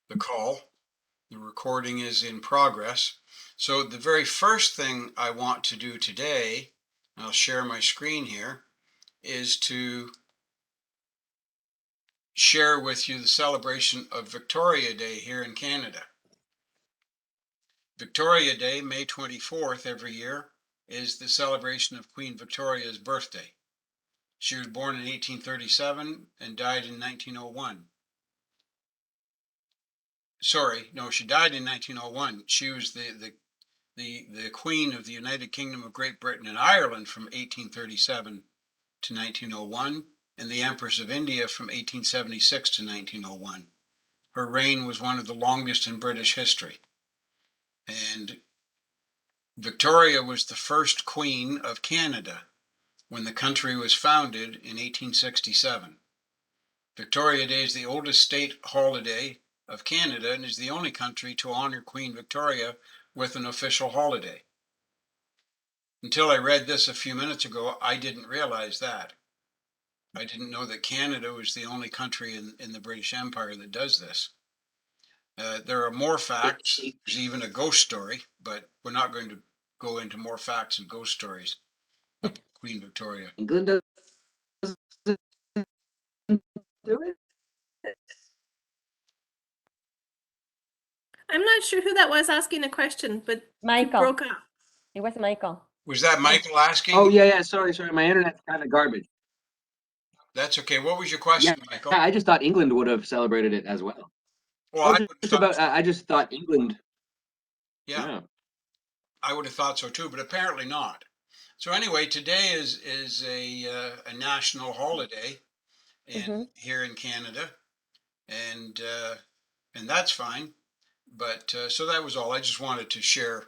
the call. The recording is in progress. So the very first thing I want to do today, I'll share my screen here, is to share with you the celebration of Victoria Day here in Canada. Victoria Day, May 24th every year, is the celebration of Queen Victoria's birthday. She was born in 1837 and died in 1901. Sorry, no, she died in 1901. She was the Queen of the United Kingdom of Great Britain and Ireland from 1837 to 1901, and the Empress of India from 1876 to 1901. Her reign was one of the longest in British history. And Victoria was the first Queen of Canada when the country was founded in 1867. Victoria Day is the oldest state holiday of Canada and is the only country to honor Queen Victoria with an official holiday. Until I read this a few minutes ago, I didn't realize that. I didn't know that Canada was the only country in the British Empire that does this. There are more facts. There's even a ghost story, but we're not going to go into more facts and ghost stories of Queen Victoria. England doesn't do it? I'm not sure who that was asking a question, but you Michael. broke up. It was Michael. Was that Michael asking? Oh, yeah, sorry. My internet's kind of garbage. That's okay. What was your question, Michael? Yeah, I just thought England would have celebrated it as well. Well, I just thought England. Yeah, I would have thought so too, but apparently not. So anyway, today is a national holiday here in Canada, and that's fine. But so that was all. I just wanted to share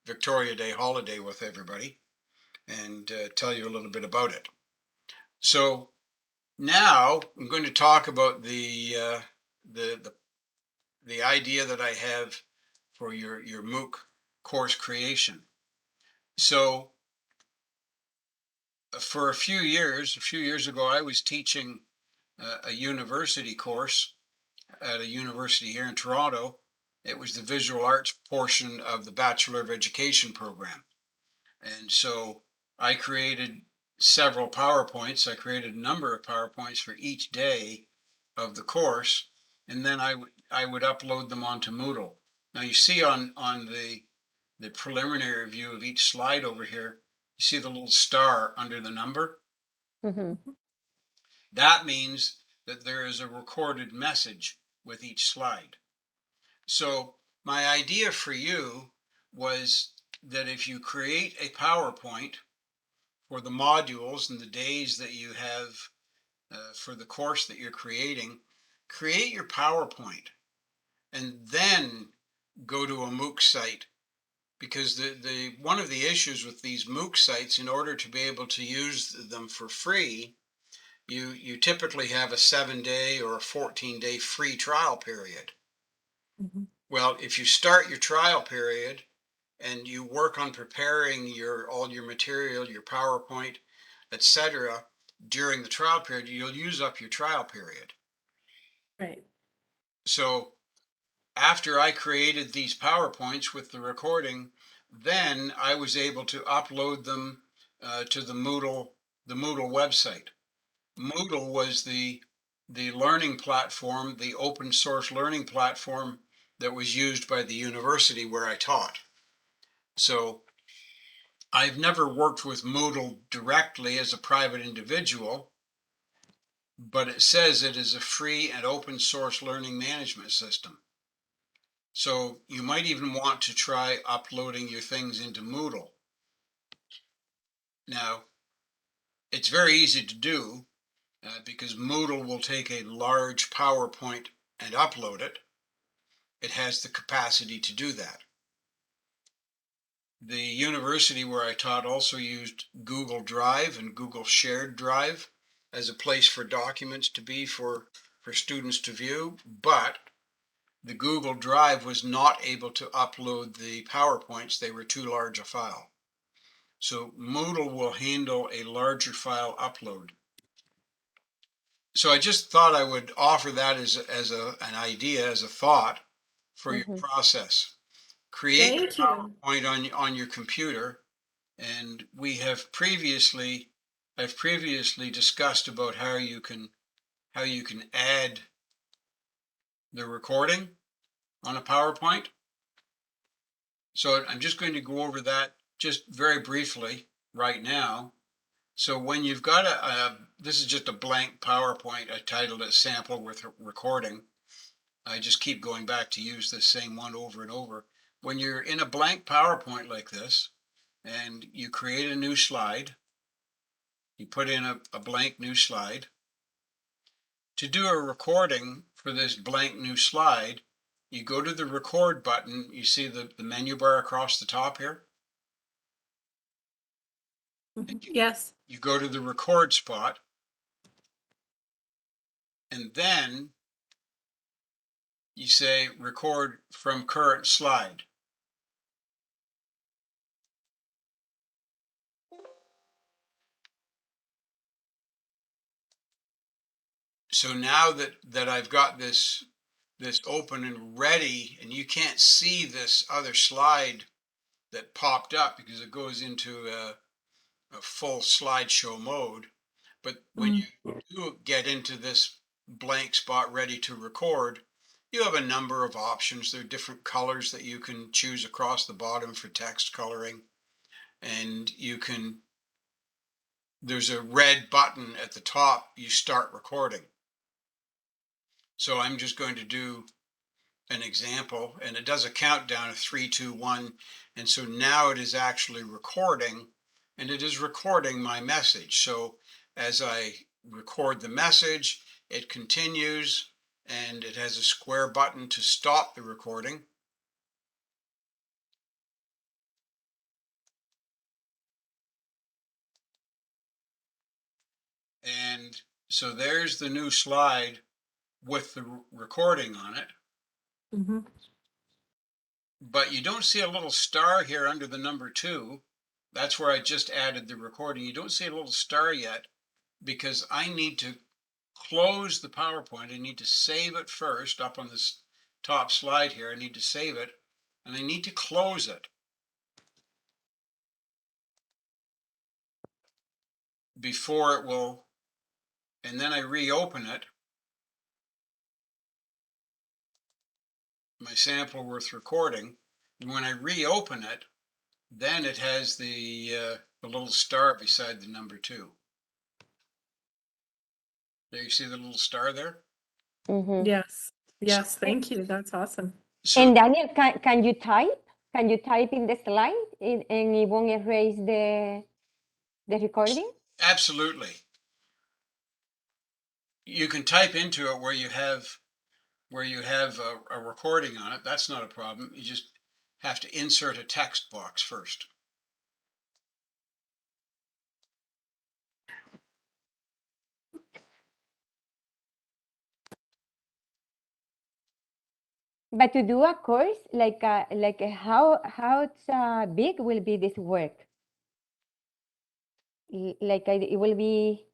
Victoria Day holiday with everybody and tell you a little bit about it. So now I'm going to talk about the idea that I have for your Mooc course creation. So for a few years ago, I was teaching a university course at a university here in Toronto. It was the visual arts portion of the Bachelor of Education program. And so I created several PowerPoints. I created a number of PowerPoints for each day of the course, and then I would upload them onto Moodle. Now you see on the preliminary view of each slide over here, you see the little star under the number? That means that there is a recorded message with each slide. So my idea for you was that if you create a PowerPoint for the modules and the days that you have for the course that you're creating, create your PowerPoint and then go to a Mooc site. Because the one of the issues with these Mooc sites, in order to be able to use them for free, you typically have a 7-day or a 14-day free trial period. Well, if you start your trial period and you work on preparing all your material, your PowerPoint, etc., during the trial period, you'll use up your trial period. Right. So after I created these PowerPoints with the recording, then I was able to upload them to the Moodle website. Moodle was the learning platform, the open source learning platform that was used by the university where I taught. So I've never worked with Moodle directly as a private individual, but it says it is a free and open source learning management system. So you might even want to try uploading your things into Moodle. Now, it's very easy to do because Moodle will take a large PowerPoint and upload it. It has the capacity to do that. The university where I taught also used Google Drive and Google Shared Drive as a place for documents to be for students to view, but the Google Drive was not able to upload the PowerPoints. They were too large a file. So Moodle will handle a larger file upload. So I just thought I would offer that as an idea, as a thought for your process. Create Thank a you. PowerPoint on your computer, and I've previously discussed about how you can add the recording on a PowerPoint. So I'm just going to go over that just very briefly right now. So when you've got this is just a blank PowerPoint. I titled it Sample with Recording. I just keep going back to use the same one over and over. When you're in a blank PowerPoint like this, and you create a new slide, you put in a blank new slide. To do a recording for this blank new slide, you go to the record button. You see the menu bar across the top here? Yes. You go to the record spot, and then you say record from current slide. So now that I've got this open and ready, and you can't see this other slide that popped up because it goes into a full slideshow mode. But when you do get into this blank spot ready to record, you have a number of options. There are different colors that you can choose across the bottom for text coloring. And there's a red button at the top, you start recording. So I'm just going to do an example, and it does a countdown of 3, 2, 1. And so now it is actually recording, and it is recording my message. So as I record the message, it continues, and it has a square button to stop the recording. And so there's the new slide with the recording on it. But you don't see a little star here under the number 2. That's where I just added the recording. You don't see a little star yet because I need to close the PowerPoint. I need to save it first up on this top slide here. I need to save it, and I need to close it before it will, and then I reopen it. My sample worth recording. And when I reopen it, then it has the little star beside the number 2. There, you see the little star there? Yes. Yes. Thank you. That's awesome. So And Daniel, can you type? Can you type in the slide and it won't erase the recording? absolutely. You can type into it where you have a recording on it. That's not a problem. You just have to insert a text box first. But to do a course, how big will be this work? It will be.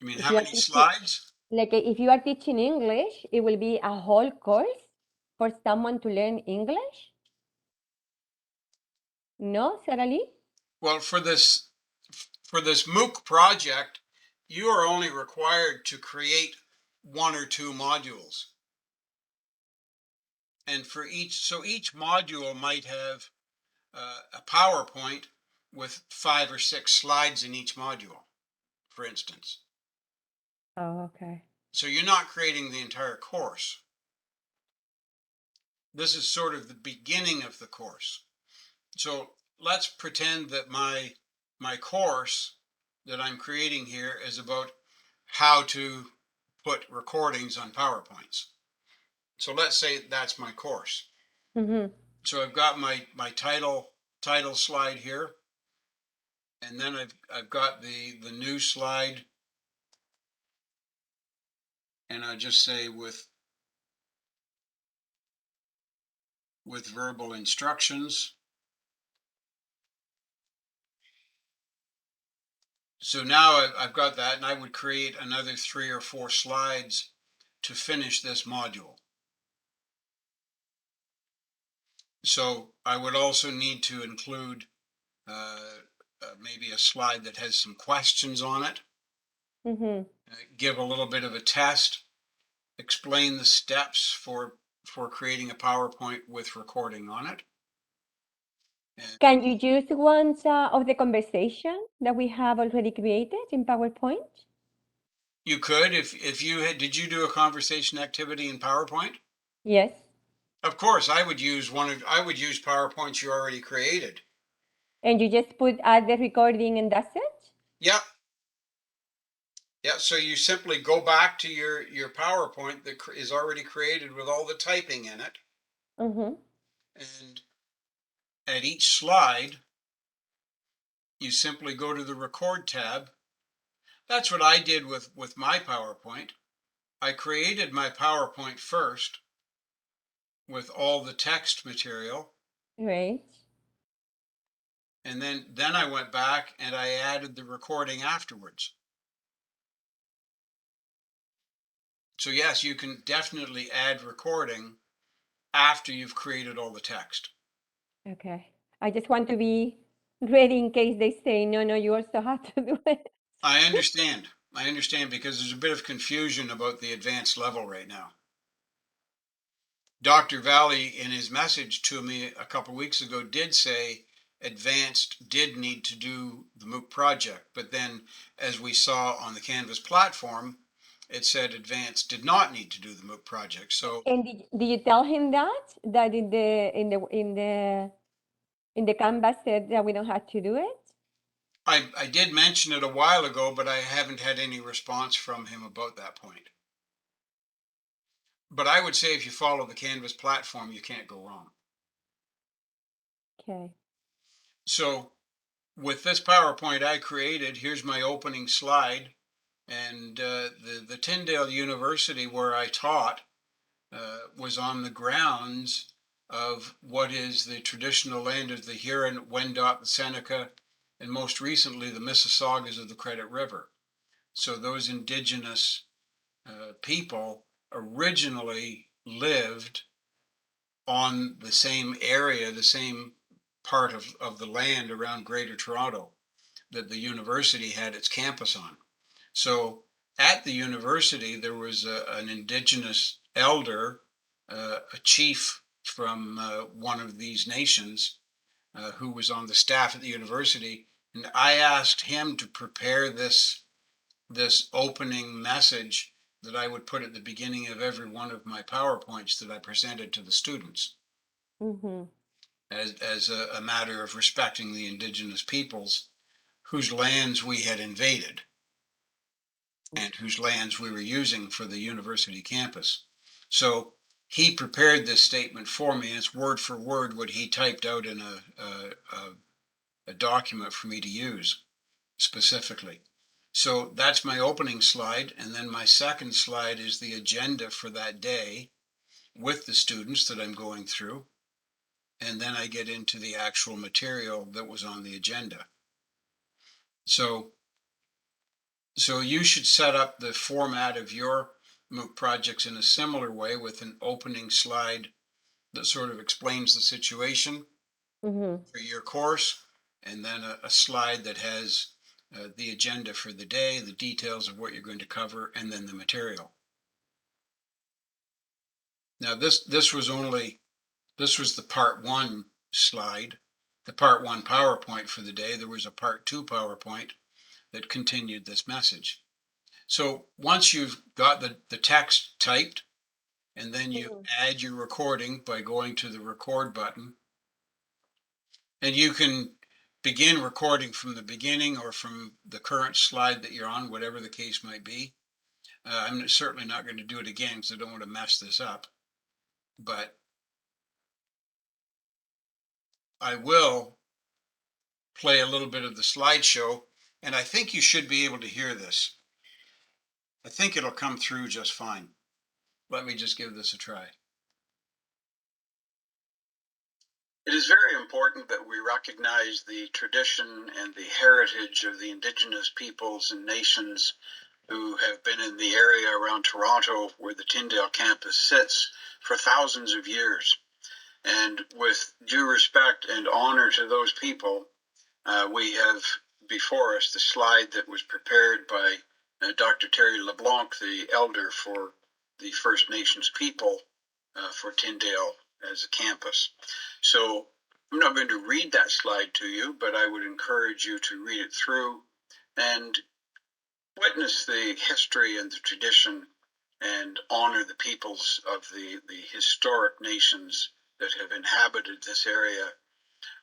I mean, If how you are many teaching, slides? if you are teaching English, it will be a whole course for someone to learn English. No, Sarah Lee? Well, for this Mooc project, you are only required to create 1 or 2 modules. And for each module might have a PowerPoint with 5 or 6 slides in each module, for instance. Oh, okay. So you're not creating the entire course. This is sort of the beginning of the course. So let's pretend that my course that I'm creating here is about how to put recordings on PowerPoints. So let's say that's my course. So I've got my title slide here, and then I've got the new slide, and I just say with verbal instructions. So now I've got that, and I would create another 3 or 4 slides to finish this module. So I would also need to include maybe a slide that has some questions on it, Mm-hmm. give a little bit of a test, explain the steps for creating a PowerPoint with recording on it. And Can you use ones of the conversation that we have already created in PowerPoint? you could, if you had, did you do a conversation activity in PowerPoint? Yes. Of course, I would use PowerPoints you already created. And you just add the recording and that's it? Yeah. Yeah, so you simply go back to your PowerPoint that is already created with all the typing in it, Mm-hmm. and at each slide, you simply go to the Record tab. That's what I did with my PowerPoint. I created my PowerPoint first with all the text material, Great. and then I went back and I added the recording afterwards. So yes, you can definitely add recording after you've created all the text. Okay. I just want to be ready in case they say, no, no, you also have to do it. I understand. I understand because there's a bit of confusion about the advanced level right now. Dr. Valley, in his message to me a couple weeks ago, did say advanced did need to do the Mooc project, but then as we saw on the Canvas platform, it said advanced did not need to do the Mooc project. So And did you tell him that in the Canvas said that we don't have to do it? I did mention it a while ago, but I haven't had any response from him about that point. But I would say if you follow the Canvas platform, you can't go wrong. Okay. So with this PowerPoint I created, here's my opening slide. And the Tyndale University where I taught was on the grounds of what is the traditional land of the Huron, Wendat, the Seneca, and most recently the Mississaugas of the Credit River. So those indigenous people originally lived on the same area, the same part of the land around Greater Toronto that the university had its campus on. So at the university, there was an indigenous elder, a chief from one of these nations who was on the staff at the university. And I asked him to prepare this opening message that I would put at the beginning of every one of my PowerPoints that I presented to the students Mm-hmm. as a matter of respecting the indigenous peoples whose lands we had invaded and whose lands we were using for the university campus. So he prepared this statement for me, and it's word for word what he typed out in a document for me to use specifically. So that's my opening slide, and then my second slide is the agenda for that day with the students that I'm going through, and then I get into the actual material that was on the agenda. So you should set up the format of your Mooc projects in a similar way with an opening slide that sort of explains the situation Mm-hmm. for your course, and then a slide that has the agenda for the day, the details of what you're going to cover, and then the material. Now this was the part one slide, the part one PowerPoint for the day. There was a part two PowerPoint that continued this message. So once you've got the text typed, and then you add your recording by going to the record button, and you can begin recording from the beginning or from the current slide that you're on, whatever the case might be. I'm certainly not going to do it again because I don't want to mess this up, but I will play a little bit of the slideshow, and I think you should be able to hear this. I think it'll come through just fine. Let me just give this a try. It is very important that we recognize the tradition and the heritage of the Indigenous peoples and nations who have been in the area around Toronto where the Tyndale campus sits for thousands of years. And with due respect and honor to those people, we have before us the slide that was prepared by Dr. Terry LeBlanc, the elder for the First Nations people for Tyndale as a campus. So I'm not going to read that slide to you, but I would encourage you to read it through and witness the history and the tradition and honor the peoples of the historic nations that have inhabited this area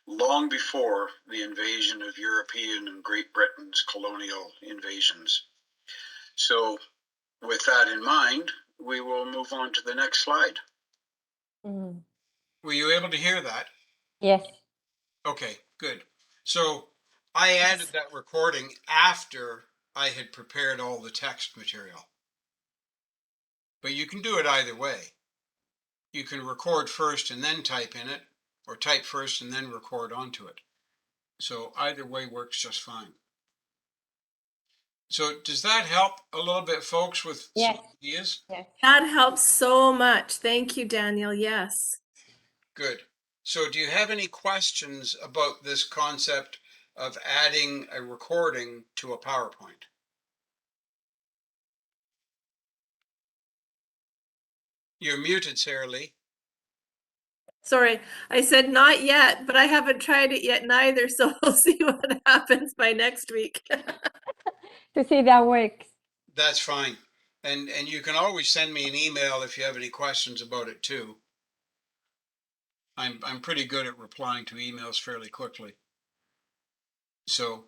long before the invasion of European and Great Britain's colonial invasions. So with that in mind, we will move on to the next slide. Mm. Were you able to hear that? Yes. Okay, good. So I added that recording after I had prepared all the text material. But you can do it either way. You can record first and then type in it, or type first and then record onto it. So either way works just fine. So does that help a little bit, folks, with Yes. some ideas? Yes. That helps so much. Thank you, Daniel. Yes. Good. So do you have any questions about this concept of adding a recording to a PowerPoint? You're muted, Sarah Lee. Sorry, I said not yet, but I haven't tried it yet neither. So we'll see what happens by next week. To see that works. That's fine. And you can always send me an email if you have any questions about it too. I'm pretty good at replying to emails fairly quickly. So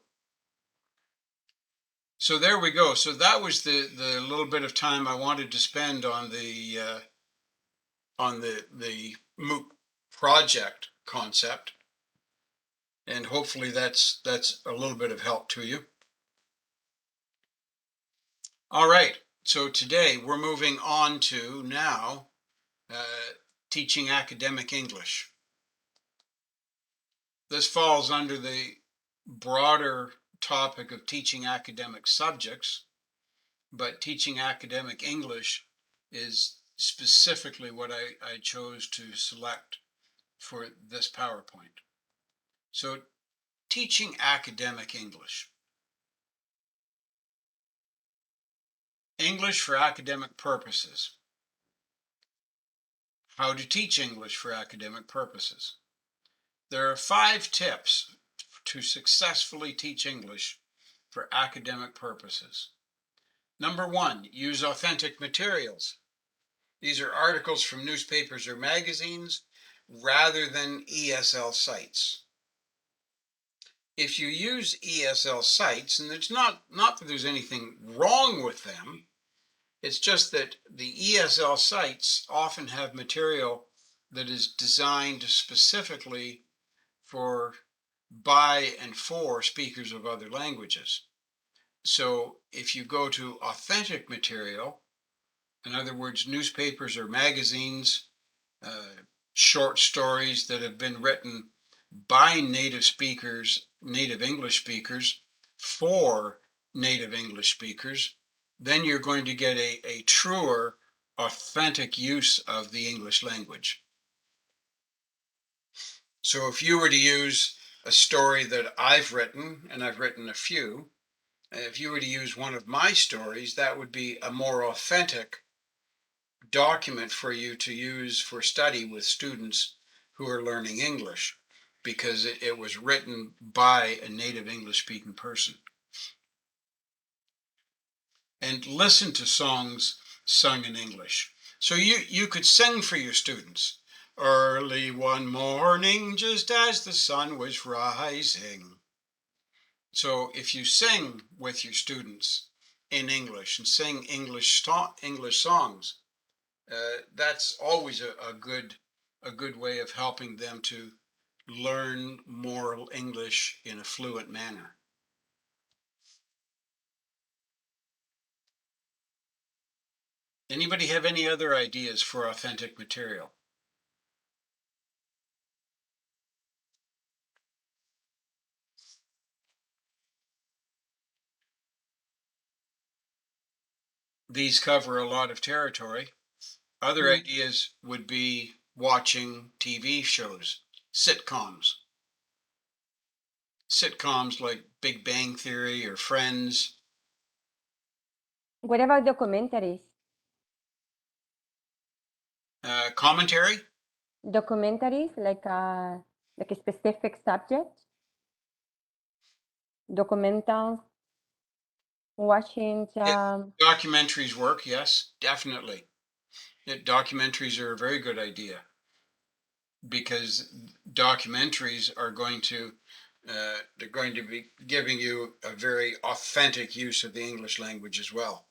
there we go. So that was the little bit of time I wanted to spend on the Mooc project concept, and hopefully that's a little bit of help to you. All right. So today we're moving on to now teaching academic English. This falls under the broader topic of teaching academic subjects, but teaching academic English is specifically what I chose to select for this PowerPoint. So teaching academic English. English for academic purposes. How to teach English for academic purposes. There are 5 tips to successfully teach English for academic purposes. Number 1, use authentic materials. These are articles from newspapers or magazines rather than ESL sites. If you use ESL sites, and it's not that there's anything wrong with them, it's just that the ESL sites often have material that is designed specifically for by and for speakers of other languages. So if you go to authentic material, in other words, newspapers or magazines, short stories that have been written by native speakers, native English speakers, for native English speakers, then you're going to get a truer, authentic use of the English language. So if you were to use a story that I've written, and I've written a few, if you were to use one of my stories, that would be a more authentic document for you to use for study with students who are learning English, because it was written by a native English speaking person. And listen to songs sung in English. So you could sing for your students. Early one morning, just as the sun was rising. So if you sing with your students in English and sing English songs, that's always a good way of helping them to learn more English in a fluent manner. Anybody have any other ideas for authentic material? these cover a lot of territory. Other Mhm. ideas would be watching TV shows, sitcoms. Sitcoms like Big Bang Theory or Friends. What about documentaries? Commentary. Documentaries like a specific subject? Documentals, watching Documentaries work, yes, definitely. Documentaries are a very good idea because documentaries are going to they're going to be giving you a very authentic use of the English language as well.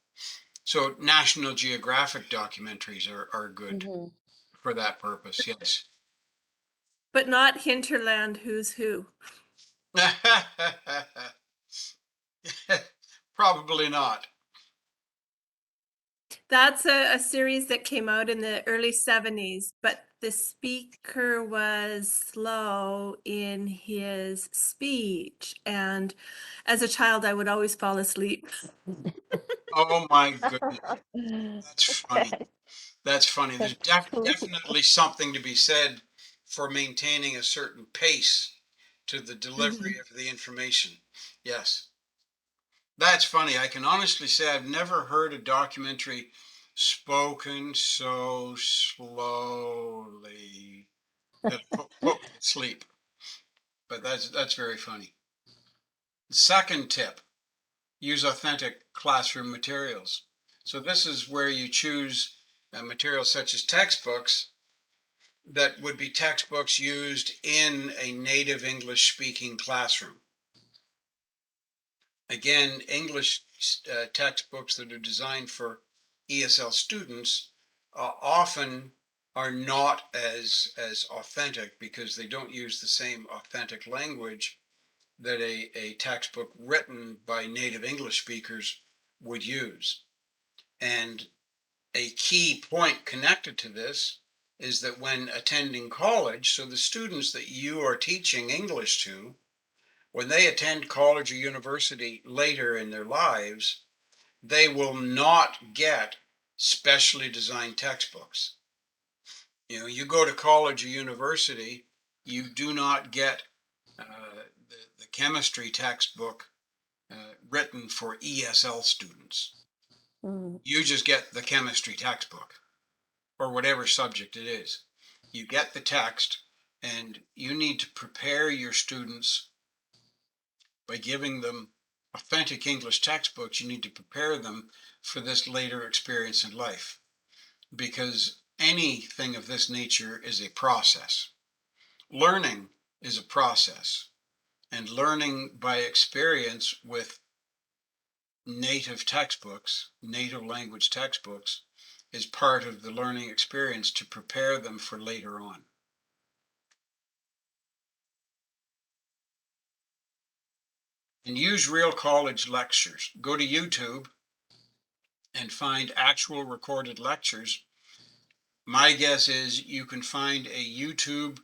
So National Geographic documentaries are good Mhm. for that purpose, yes. But not Hinterland Who's Who. Probably not. That's a series that came out in the early 70s, but the speaker was slow in his speech. And as a child, I would always fall asleep. Oh my goodness, that's funny. That's funny. There's That's true. definitely something to be said for maintaining a certain pace to the delivery of the information. Yes, that's funny. I can honestly say I've never heard a documentary spoken so slowly that it put me to sleep. But that's very funny. Second tip, use authentic classroom materials. So this is where you choose materials such as textbooks that would be textbooks used in a native English speaking classroom. Again, English textbooks that are designed for ESL students often are not as authentic because they don't use the same authentic language that a textbook written by native English speakers would use. And a key point connected to this is that when attending college, so the students that you are teaching English to, when they attend college or university later in their lives, they will not get specially designed textbooks. You know, you go to college or university, you do not get the chemistry textbook written for ESL students. Mm. You just get the chemistry textbook or whatever subject it is. You get the text and you need to prepare your students by giving them authentic English textbooks. You need to prepare them for this later experience in life because anything of this nature is a process. Learning is a process, and learning by experience with native textbooks, native language textbooks, is part of the learning experience to prepare them for later on. And use real college lectures. Go to YouTube and find actual recorded lectures. My guess is you can find a YouTube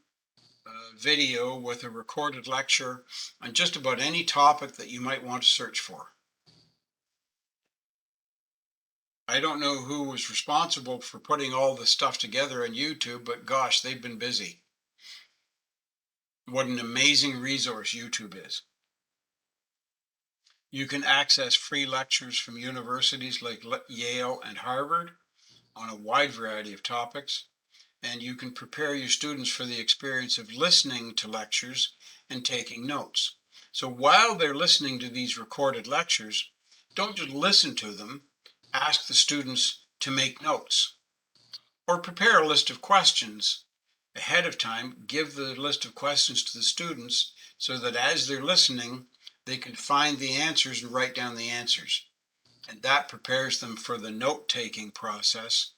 video with a recorded lecture on just about any topic that you might want to search for. I don't know who was responsible for putting all this stuff together on YouTube, but gosh, they've been busy. What an amazing resource YouTube is. You can access free lectures from universities like Yale and Harvard on a wide variety of topics, and you can prepare your students for the experience of listening to lectures and taking notes. So while they're listening to these recorded lectures, don't just listen to them, ask the students to make notes or prepare a list of questions ahead of time. Give the list of questions to the students so that as they're listening, they can find the answers and write down the answers. And that prepares them for the note-taking process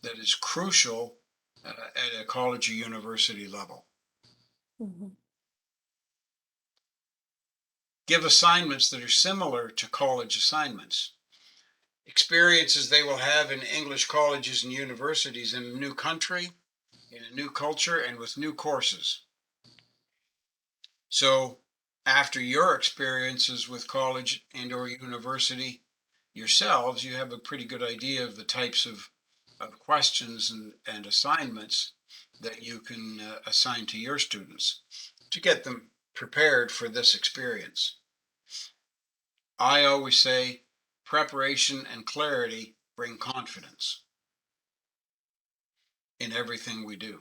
that is crucial at a college or university level. Mhm. Give assignments that are similar to college assignments. Experiences they will have in English colleges and universities in a new country, in a new culture, and with new courses. So after your experiences with college and or university, yourselves, you have a pretty good idea of the types of questions and assignments that you can assign to your students to get them prepared for this experience. I always say preparation and clarity bring confidence in everything we do.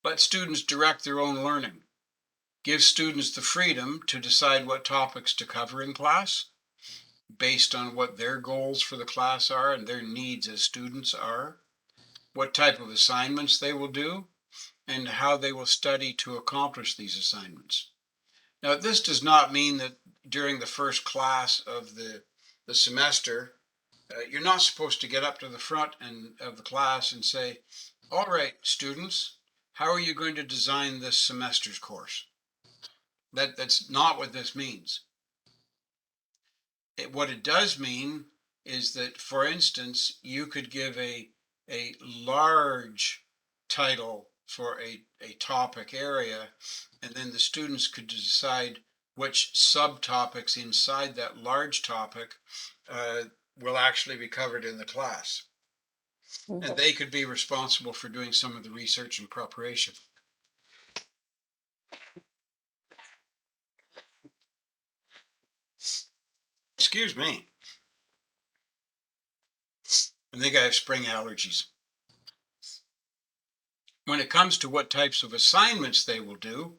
Let students direct their own learning. Give students the freedom to decide what topics to cover in class based on what their goals for the class are and their needs as students are, what type of assignments they will do, and how they will study to accomplish these assignments. Now, this does not mean that during the first class of the semester, you're not supposed to get up to the front of the class and say, all right, students, how are you going to design this semester's course? That's not what this means. What it does mean is that, for instance, you could give a large title for a topic area, and then the students could decide which subtopics inside that large topic will actually be covered in the class. And they could be responsible for doing some of the research and preparation. Excuse me. I think I have spring allergies. When it comes to what types of assignments they will do,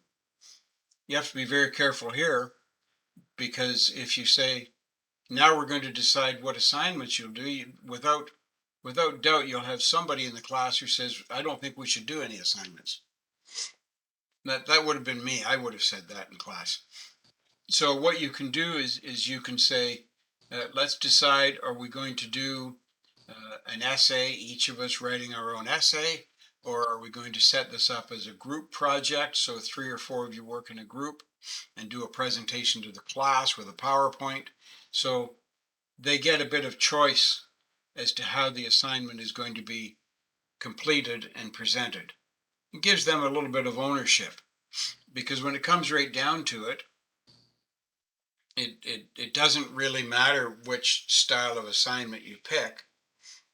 you have to be very careful here, because if you say, now we're going to decide what assignments you'll do, without doubt, you'll have somebody in the class who says, I don't think we should do any assignments. That would have been me. I would have said that in class. So what you can do is you can say, let's decide, are we going to do an essay, each of us writing our own essay, or are we going to set this up as a group project, so 3 or 4 of you work in a group and do a presentation to the class with a PowerPoint? So they get a bit of choice as to how the assignment is going to be completed and presented. It gives them a little bit of ownership, because when it comes right down to it, it doesn't really matter which style of assignment you pick.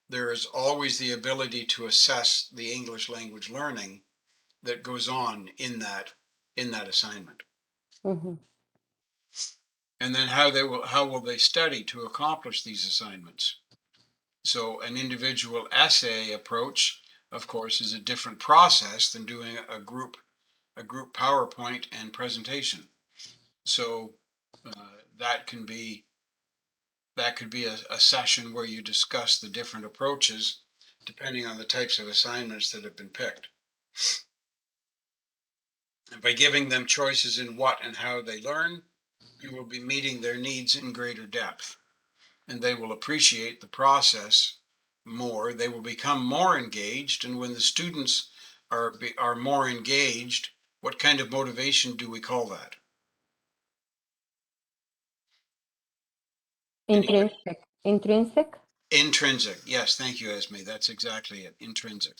There is always the ability to assess the English language learning that goes on in that assignment. Mhm. And then how will they study to accomplish these assignments? So an individual essay approach, of course, is a different process than doing a group PowerPoint and presentation. So that could be a session where you discuss the different approaches depending on the types of assignments that have been picked. And by giving them choices in what and how they learn, you will be meeting their needs in greater depth, and they will appreciate the process more. They will become more engaged, and when the students are more engaged, what kind of motivation do we call that? Intrinsic. Intrinsic? Intrinsic. Yes, thank you, Esme. That's exactly it. Intrinsic.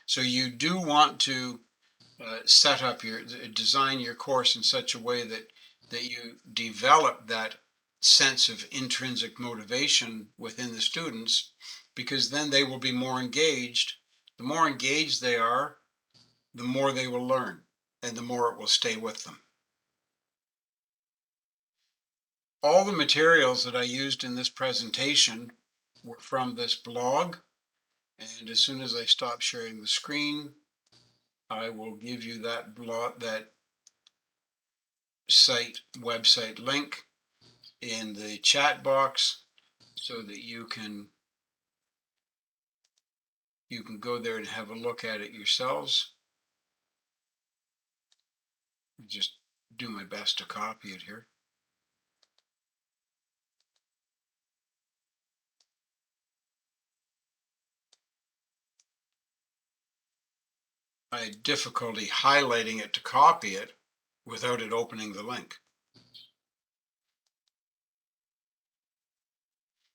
So you do want to set up design your course in such a way that you develop that sense of intrinsic motivation within the students, because then they will be more engaged. The more engaged they are, the more they will learn, and the more it will stay with them. All the materials that I used in this presentation were from this blog, and as soon as I stop sharing the screen, I will give you that website link in the chat box, so that you can go there and have a look at it yourselves. Just do my best to copy it here. I had difficulty highlighting it to copy it without it opening the link.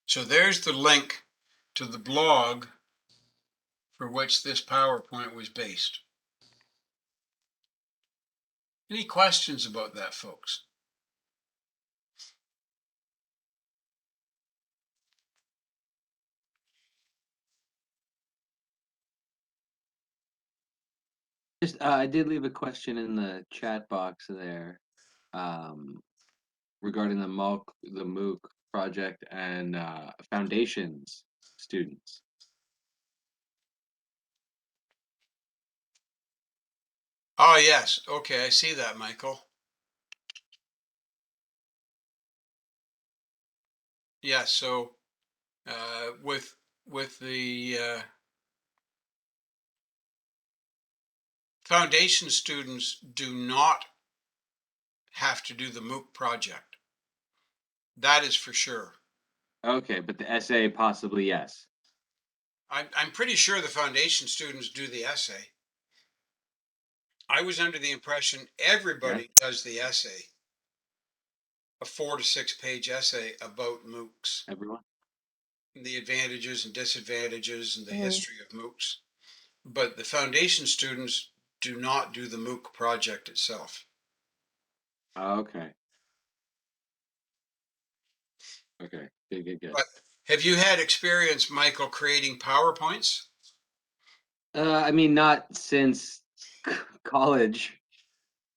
So there's the link to the blog for which this PowerPoint was based. Any questions about that, folks? Just, I did leave a question in the chat box there, regarding the Mooc project and foundations students. Oh, yes. Okay, I see that, Michael. Yeah, so with the foundation students do not have to do the Mooc project. That is for sure. Okay, but the essay possibly yes. I'm pretty sure the foundation students do the essay. I was under the impression everybody does the essay, a 4 to 6 page essay about MOOCs, Everyone. the advantages and disadvantages and the Mhm. history of MOOCs. But the foundation students do not do the MOOC project itself. Okay. Okay. Good. But have you had experience, Michael, creating PowerPoints? I mean, not since college,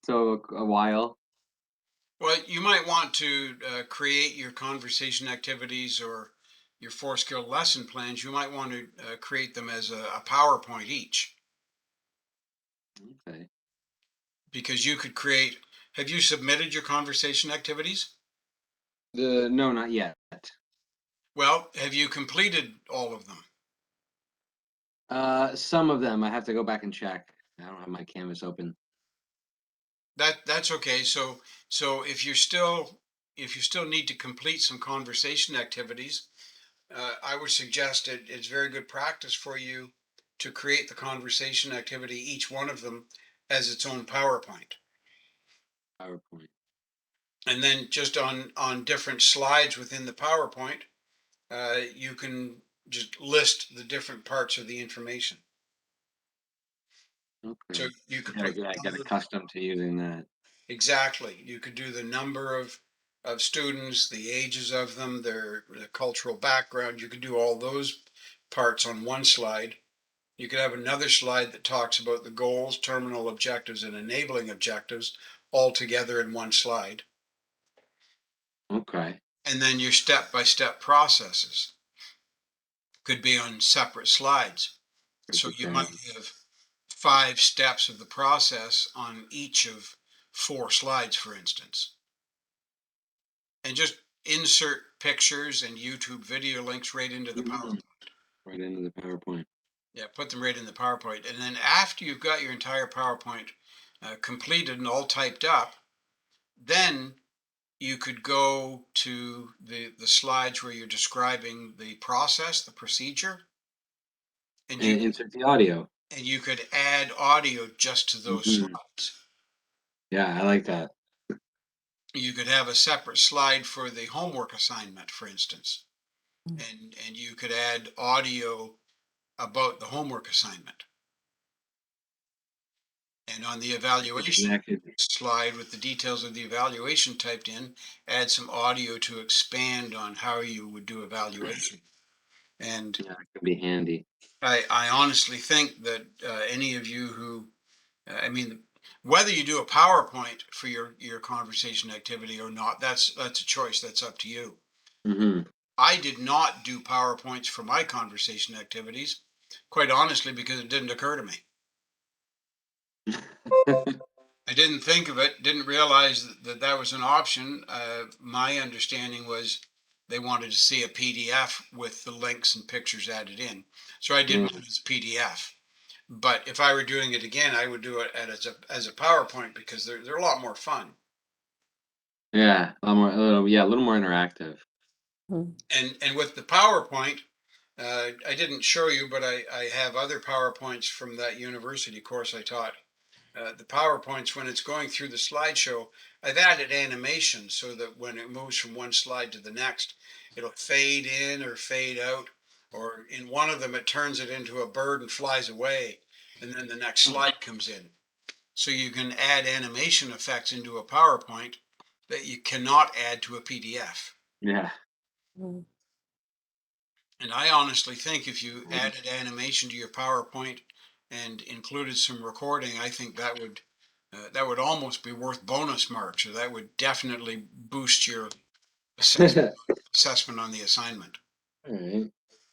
so a while. Well, you might want to create your conversation activities or your 4 skill lesson plans. You might want to create them as a PowerPoint each, Okay. because you could create. Have you submitted your conversation activities? No, not yet. Well, have you completed all of them? Some of them I have to go back and check. I don't have my Canvas open. That's okay. So if you still need to complete some conversation activities, I would suggest it's very good practice for you to create the conversation activity, each one of them, as its own PowerPoint. PowerPoint. And then just on different slides within the PowerPoint, you can just list the different parts of the information. So Okay. you could Yeah, put I got accustomed to using that. exactly. You could do the number of students, the ages of them, their cultural background. You could do all those parts on one slide. You could have another slide that talks about the goals, terminal objectives, and enabling objectives all together in one slide. Okay. And then your step-by-step processes could be on separate slides. Break So it you down. might have 5 steps of the process on each of 4 slides, for instance. And just insert pictures and YouTube video links right into the PowerPoint. Right into the PowerPoint. Yeah, put them right in the PowerPoint. And then after you've got your entire PowerPoint completed and all typed up, then you could go to the slides where you're describing the process, the procedure, and And insert the audio. you could add audio just to those slides. Yeah, I like that. You could have a separate slide for the homework assignment, for instance, and you could add audio about the homework assignment. And on the evaluation Connected. slide with the details of the evaluation typed in, add some audio to expand on how you would do evaluation. And Yeah, it could be handy. I honestly think that any of you who, I mean, whether you do a PowerPoint for your conversation activity or not, that's a choice. That's up to you. Mm-hmm. I did not do PowerPoints for my conversation activities, quite honestly, because it didn't occur to me. I didn't think of it, didn't realize that was an option. My understanding was they wanted to see a PDF with the links and pictures added in. So I did it as a PDF. But if I were doing it again, I would do it as a PowerPoint because they're a lot more fun. Yeah, a little more interactive. And with the PowerPoint, I didn't show you, but I have other PowerPoints from that university course I taught. The PowerPoints, when it's going through the slideshow, I've added animation so that when it moves from one slide to the next, it'll fade in or fade out. Or in one of them, it turns it into a bird and flies away, and then the next slide comes in. So you can add animation effects into a PowerPoint that you cannot add to a PDF. Yeah. And I honestly think if you added animation to your PowerPoint and included some recording, I think that would almost be worth bonus marks, or that would definitely boost your assessment on the assignment. All right.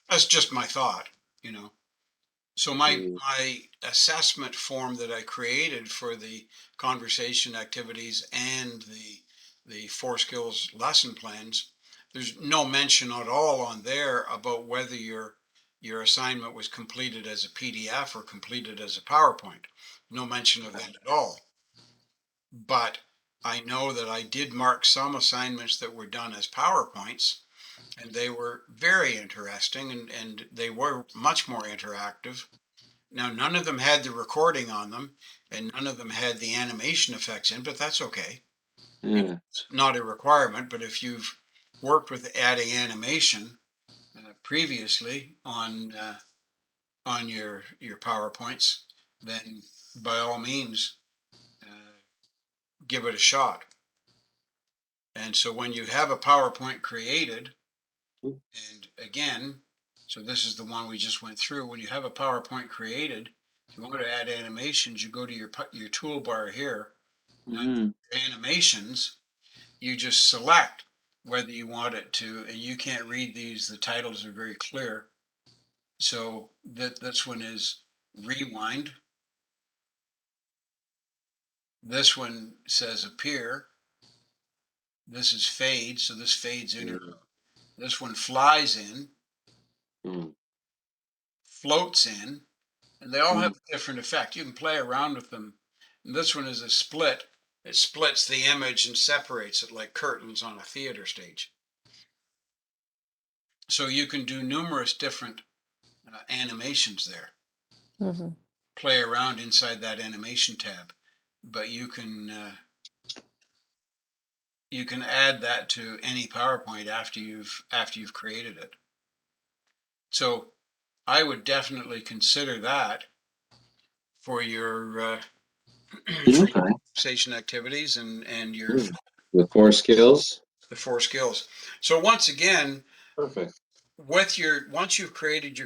That's just my thought, you know. So my Mm. my assessment form that I created for the conversation activities and the 4 skills lesson plans, there's no mention at all on there about whether your assignment was completed as a PDF or completed as a PowerPoint. No mention of that at all. But I know that I did mark some assignments that were done as PowerPoints, and they were very interesting, and they were much more interactive. Now, none of them had the recording on them, and none of them had the animation effects in, but that's okay. Yeah. It's not a requirement, but if you've worked with adding animation previously on your PowerPoints, then by all means, give it a shot. And so when you have a PowerPoint created, and again, so this is the one we just went through. When you have a PowerPoint created, if you want to add animations, you go to your toolbar here. Mm. Animations, you just select whether you want it to, and you can't read these. The titles are very clear. So this one is rewind. This one says appear. This is fade, so this fades in. Mm. This one flies in, Mm. floats in, and they all have Mm. a different effect. You can play around with them. And this one is a split. It splits the image and separates it like curtains on a theater stage. So you can do numerous different animations there. Mhm. Play around inside that animation tab, but you can add that to any PowerPoint after you've created it. So I would definitely consider that for your for Okay. conversation activities and your Mm. The 4 skills. the 4 skills. So once again, Perfect. with once you've created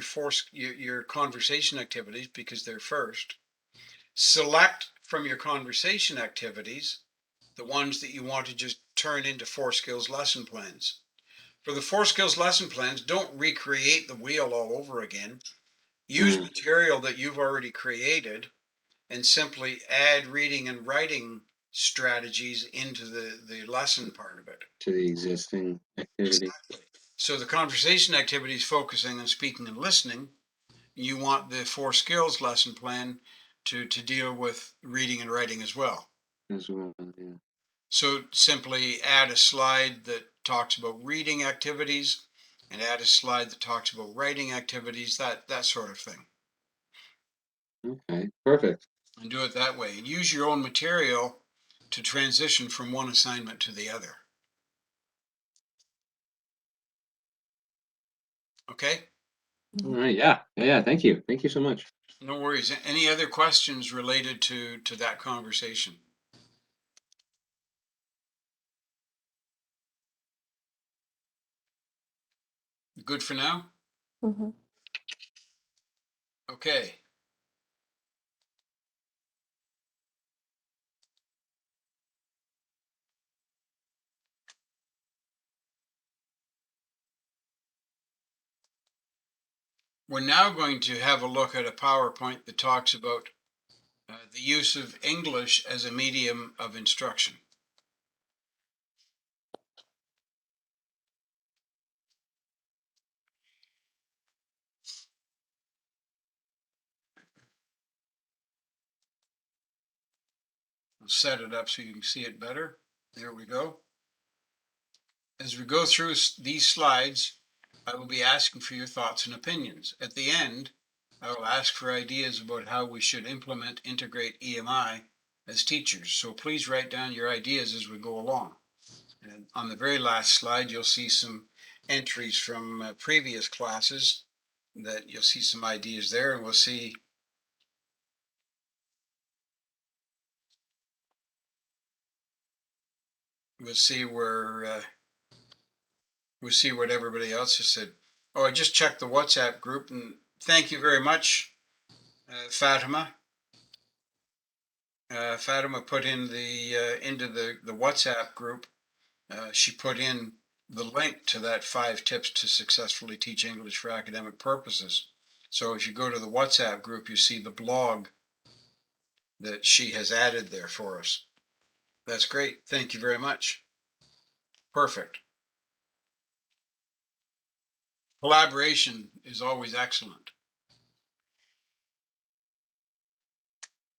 your conversation activities, because they're first, select from your conversation activities the ones that you want to just turn into 4 skills lesson plans. For the 4 skills lesson plans, don't recreate the wheel all over again. Use Mm. material that you've already created and simply add reading and writing strategies into the lesson part of it. To the existing activity. Exactly. So the conversation activity is focusing on speaking and listening. You want the 4 skills lesson plan to deal with reading and writing as well. As well. Yeah. So simply add a slide that talks about reading activities and add a slide that talks about writing activities, that sort of thing. Okay. Perfect. And do it that way. And use your own material to transition from one assignment to the other. Okay? All right. Yeah. Yeah. Thank you. Thank you so much. No worries. Any other questions related to that conversation? Good for now? Mhm. Okay. We're now going to have a look at a PowerPoint that talks about the use of English as a medium of instruction. I'll set it up so you can see it better. There we go. As we go through these slides, I will be asking for your thoughts and opinions. At the end, I will ask for ideas about how we should integrate EMI as teachers. So please write down your ideas as we go along. And on the very last slide, you'll see some entries from previous classes that you'll see some ideas there, and we'll see where we'll see what everybody else has said. Oh, I just checked the WhatsApp group, and thank you very much, Fatima. Fatima put in into the WhatsApp group. She put in the link to that 5 tips to successfully teach English for academic purposes. So if you go to the WhatsApp group, you see the blog that she has added there for us. That's great. Thank you very much. Perfect. Collaboration is always excellent.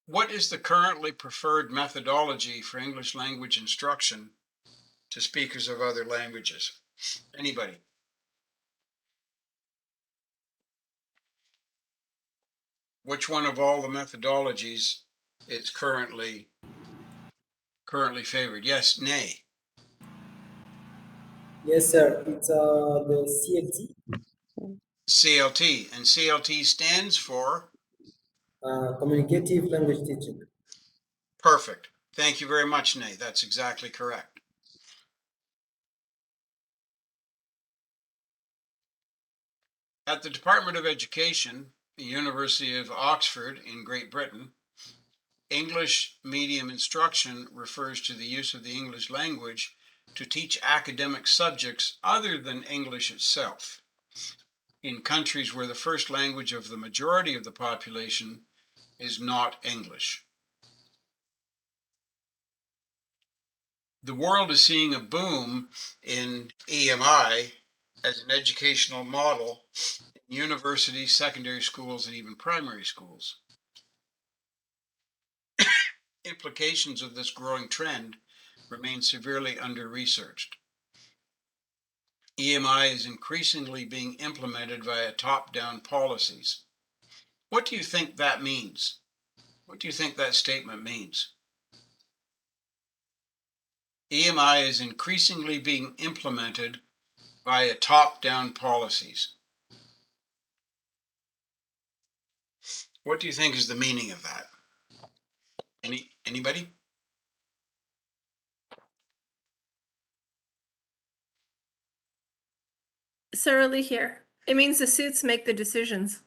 What is the currently preferred methodology for English language instruction to speakers of other languages? Anybody? Which one of all the methodologies is currently favored? Yes, nay. Yes, sir. It's the CLT, CLT, and CLT stands for communicative language teaching. perfect. Thank you very much, Nay. That's exactly correct. At the Department of Education, the University of Oxford in Great Britain, English medium instruction refers to the use of the English language to teach academic subjects other than English itself in countries where the first language of the majority of the population is not English. The world is seeing a boom in EMI as an educational model in universities, secondary schools, and even primary schools. Implications of this growing trend remain severely under-researched. EMI is increasingly being implemented via top-down policies. What do you think that means? What do you think that statement means? EMI is increasingly being implemented via top-down policies. What do you think is the meaning of that? Anybody? Sarah Lee here. It means the suits make the decisions.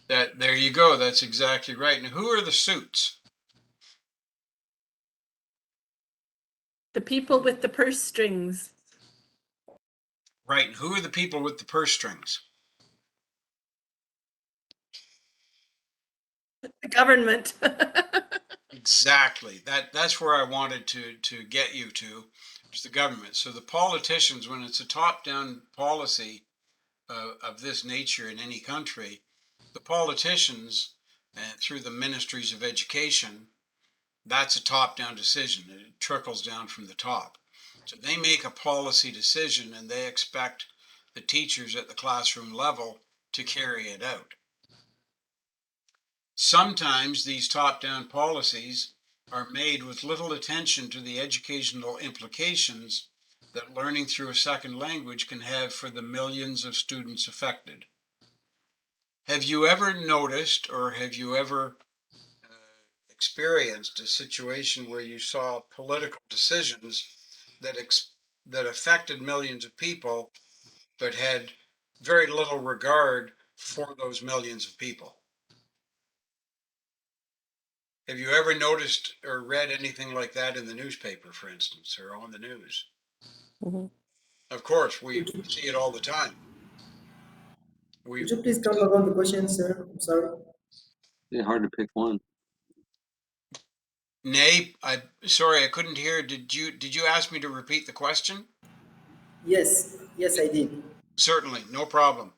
There you go. That's exactly right. And who are the suits? The people with the purse strings. Right. And who are the people with the purse strings? The government. Exactly. That's where I wanted to get you to, is the government. So the politicians, when it's a top-down policy of this nature in any country, the politicians, through the ministries of education, that's a top-down decision. It trickles down from the top. So they make a policy decision and they expect the teachers at the classroom level to carry it out. Sometimes these top-down policies are made with little attention to the educational implications that learning through a second language can have for the millions of students affected. Have you ever noticed, or have you ever experienced a situation where you saw political decisions that affected millions of people, but had very little regard for those millions of people? Have you ever noticed or read anything like that in the newspaper, for instance, or on the news? Mhm. Of course, we see it all the time. Could you please come back on the question, sir? I'm sorry. It's hard to pick one. Nay, sorry, I couldn't hear. Did you ask me to repeat the question? Yes, I did. Certainly, no problem.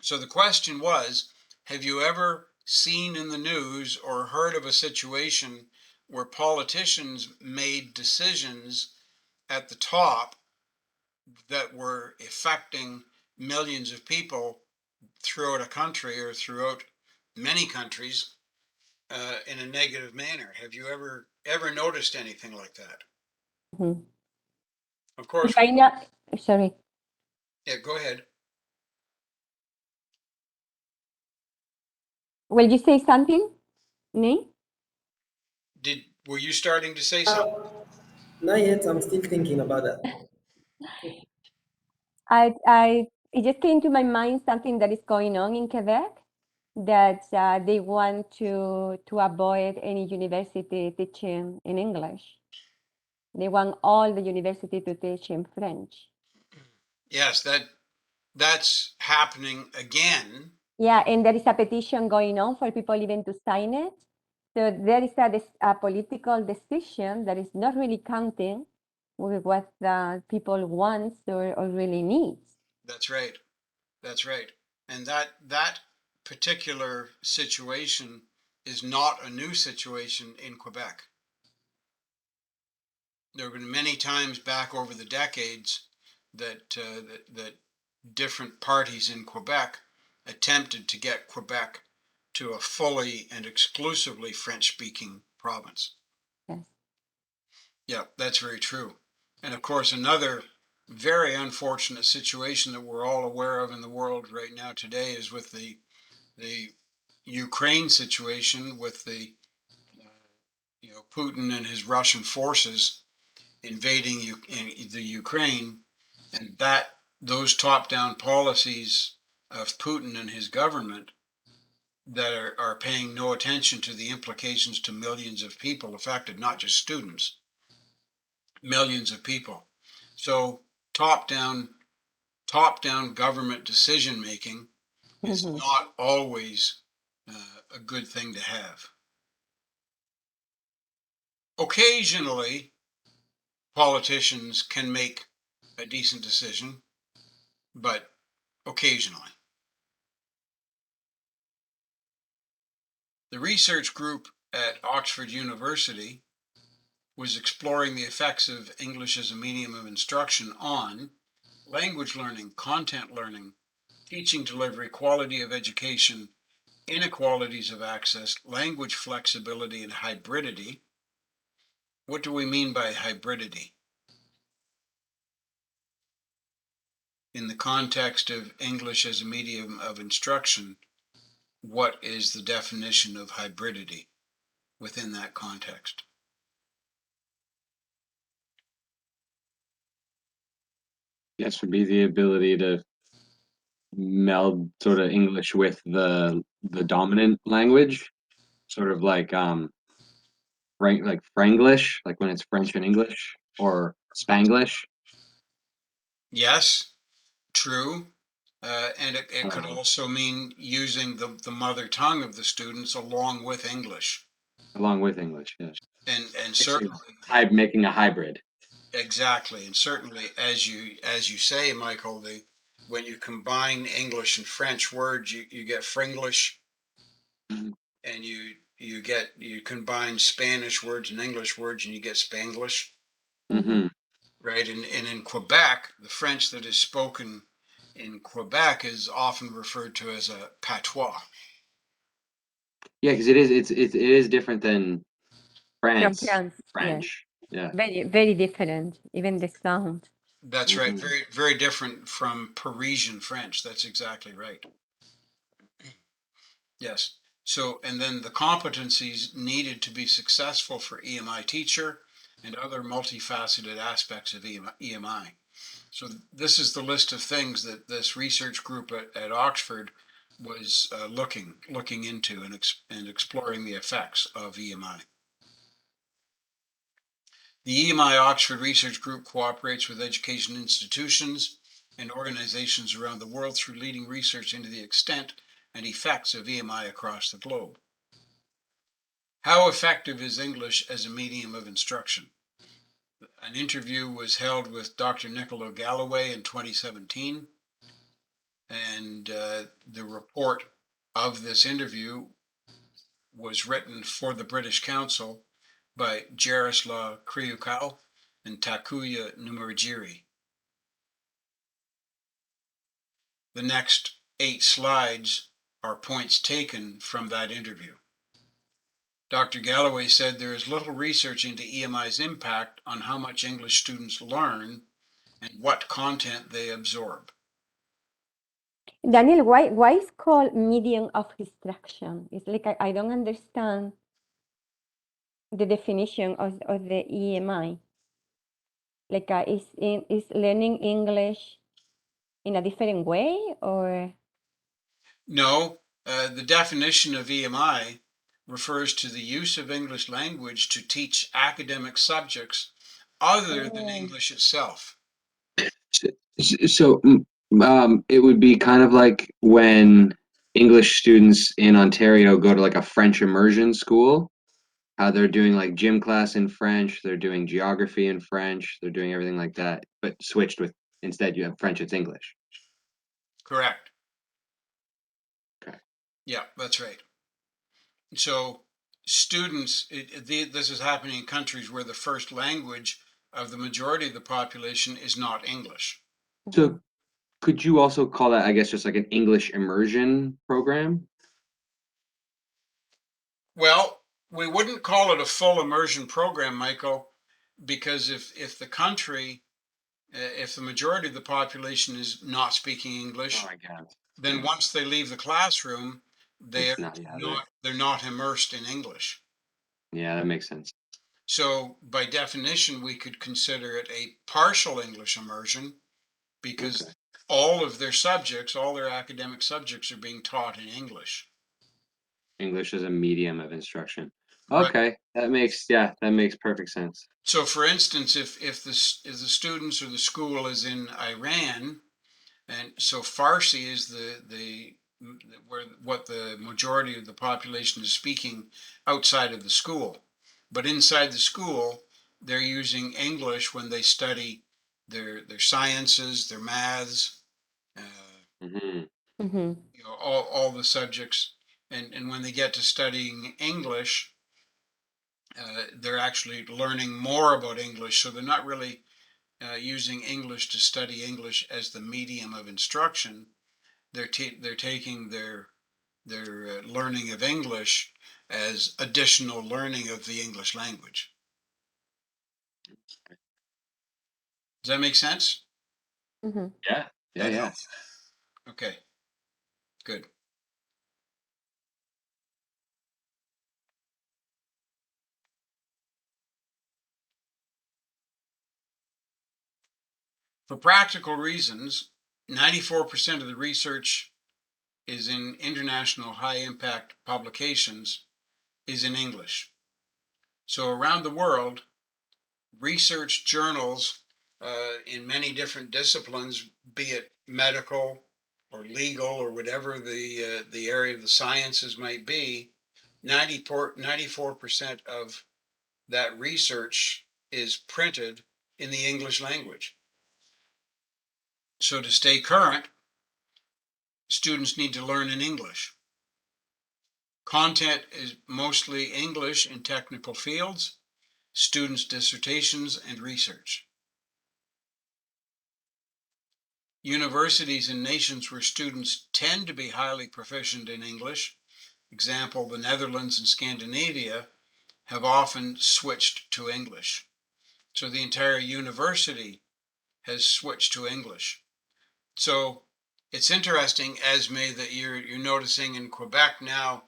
So the question was, have you ever seen in the news or heard of a situation where politicians made decisions at the top that were affecting millions of people throughout a country or throughout many countries in a negative manner? Have you ever noticed anything like that? Mhm. Of course. Right now, sorry. Yeah, go ahead. Will you say something, Nee? Were you starting to say something? Not yet. I'm still thinking about that. It just came to my mind something that is going on in Quebec. that they want to avoid any university teaching in English. They want all the university to teach in French. Yes, that's happening again. Yeah, and there is a petition going on for people even to sign it. So there is a political decision that is not really counting with what the people want or really needs. That's right. That's right. And that particular situation is not a new situation in Quebec. There have been many times back over the decades that different parties in Quebec attempted to get Quebec to a fully and exclusively French-speaking province. Yes. Yeah, that's very true. And of course, another very unfortunate situation that we're all aware of in the world right now today is with the Ukraine situation, with the Putin and his Russian forces invading the Ukraine, and those top-down policies of Putin and his government that are paying no attention to the implications to millions of people affected, not just students, millions of people. So top-down government decision making is not always a good thing to have. Occasionally, politicians can make a decent decision, but occasionally. The research group at Oxford University was exploring the effects of English as a medium of instruction on language learning, content learning, teaching delivery, quality of education, inequalities of access, language flexibility, and hybridity. What do we mean by hybridity? In the context of English as a medium of instruction, what is the definition of hybridity within that context? Yes, would be the ability to meld sort of English with the dominant language, sort of like Franglish, like when it's French and English, or Spanglish. Yes, true. And it could Uh, also mean using the mother tongue of the students along with English. Along with English, yes. And certainly, Making a hybrid. exactly, and certainly, as you say, Michael, when you combine English and French words, you get Fringlish, Mhm. and you combine Spanish words and English words, and you get Spanglish, Mm-hmm. right? And in Quebec, the French that is spoken in Quebec is often referred to as a patois. Yeah, because it is different than From France France, yes. French. Yeah. Very, very different, even the sound. That's right. Mhm. Very, very different from Parisian French. That's exactly right. Yes. So, and then the competencies needed to be successful for EMI teacher and other multifaceted aspects of EMI. So this is the list of things that this research group at Oxford was looking into and exploring the effects of EMI. The EMI Oxford Research Group cooperates with education institutions and organizations around the world through leading research into the extent and effects of EMI across the globe. How effective is English as a medium of instruction? An interview was held with Dr. Nicola Galloway in 2017, and the report of this interview was written for the British Council by Jaroslaw Kriukal and Takuya Numerjiri. The next 8 slides are points taken from that interview. Dr. Galloway said there is little research into EMI's impact on how much English students learn and what content they absorb. Daniel, why is called medium of instruction? It's like I don't understand the definition of the EMI. Like is learning English in a different way or? No, The definition of EMI refers to the use of English language to teach academic subjects other than Oh. English itself. So, it would be kind of like when English students in Ontario go to like a French immersion school, how they're doing like gym class in French, they're doing geography in French, they're doing everything like that, but switched with instead you have French, it's English. Correct. Okay. Yeah, that's right. So students, this is happening in countries where the first language of the majority of the population is not English. So could you also call that, I guess, just like an English immersion program? Well, we wouldn't call it a full immersion program, Michael, because if the country, if the majority of the population is not speaking English, Oh, I guess. then Yeah. once they leave the classroom, they're It's not, yeah, they're not immersed in English. yeah, that makes sense. So by definition, we could consider it a partial English immersion because Okay. all of their subjects, all their academic subjects are being taught in English. English is a medium of instruction. Right. Okay, that makes perfect sense. So for instance, if the students or the school is in Iran, and so Farsi is the where what the majority of the population is speaking outside of the school, but inside the school they're using English when they study their sciences, their maths, Hmm. Mm-hmm. all the subjects, and when they get to studying English, they're actually learning more about English. So they're not really using English to study English as the medium of instruction. They're taking their learning of English as additional learning of the English language. Does that make sense? Mm-hmm. Yeah, yeah, That yeah. helps. Okay, good. For practical reasons, 94% of the research is in international high impact publications is in English. So around the world, research journals in many different disciplines, be it medical or legal or whatever the area of the sciences might be, 94% of that research is printed in the English language. So to stay current, students need to learn in English. Content is mostly English in technical fields, students' dissertations, and research. Universities in nations where students tend to be highly proficient in English, example, the Netherlands and Scandinavia, have often switched to English. So the entire university has switched to English. So it's interesting, Esme, that you're noticing in Quebec now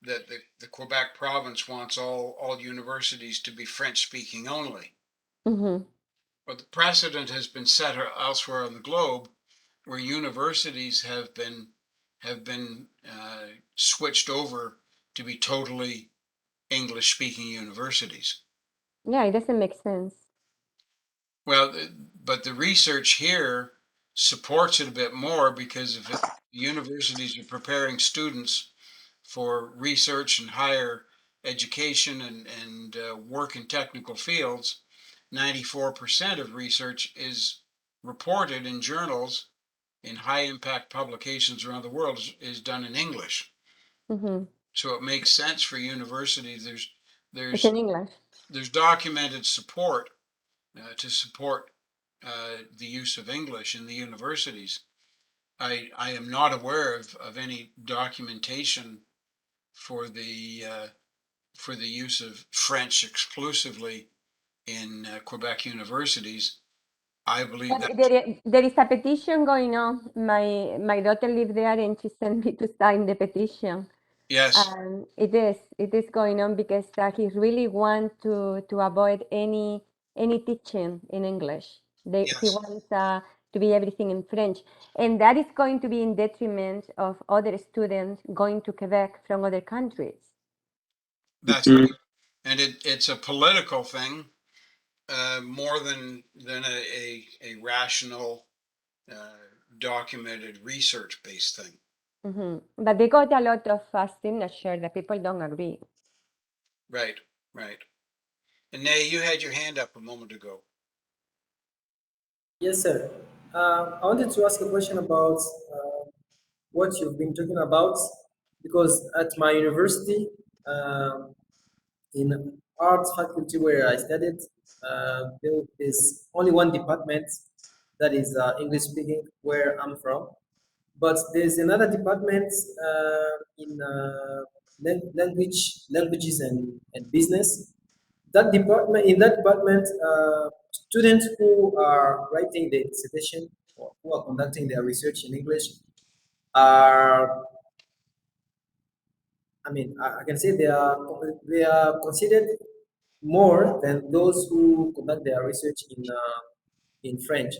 that the Quebec province wants all universities to be French speaking only. Mm-hmm. But the precedent has been set elsewhere on the globe where universities have been switched over to be totally English speaking universities. Yeah, it doesn't make sense. Well, but the research here supports it a bit more because if universities are preparing students for research and higher education and work in technical fields, 94% of research is reported in journals in high impact publications around the world is done in English. Mm-hmm. So it makes sense for universities. It's There's in English. there's documented support to support the use of English in the universities. I am not aware of any documentation for the use of French exclusively in Quebec universities. I believe that. But there is a petition going on. My daughter lives there, and she sent me to sign the petition. Yes. It is going on because he really want to avoid any teaching in English. He Yes. wants to be everything in French. And that is going to be in detriment of other students going to Quebec from other countries. That's right. And it's a political thing more than a rational, documented, research-based thing. But they got a lot of signature that people don't agree. Right, right. And Nay, you had your hand up a moment ago. Yes, sir. I wanted to ask a question about what you've been talking about, because at my university, in arts faculty where I studied, there is only one department that is English speaking where I'm from. But there's another department in languages and business. In that department, students who are writing their dissertation or who are conducting their research in English are, I can say they are considered more than those who conduct their research in French,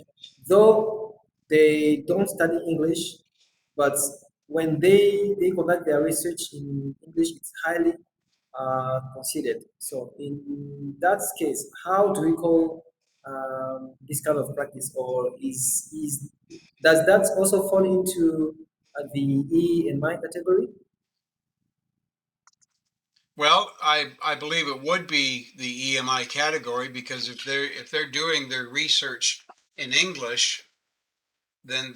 though they don't study English, but when they conduct their research in English, it's highly considered. So in that case, how do we call this kind of practice, or is does that also fall into the E and my category? Well, I believe it would be the EMI category, because if they're doing their research in English, then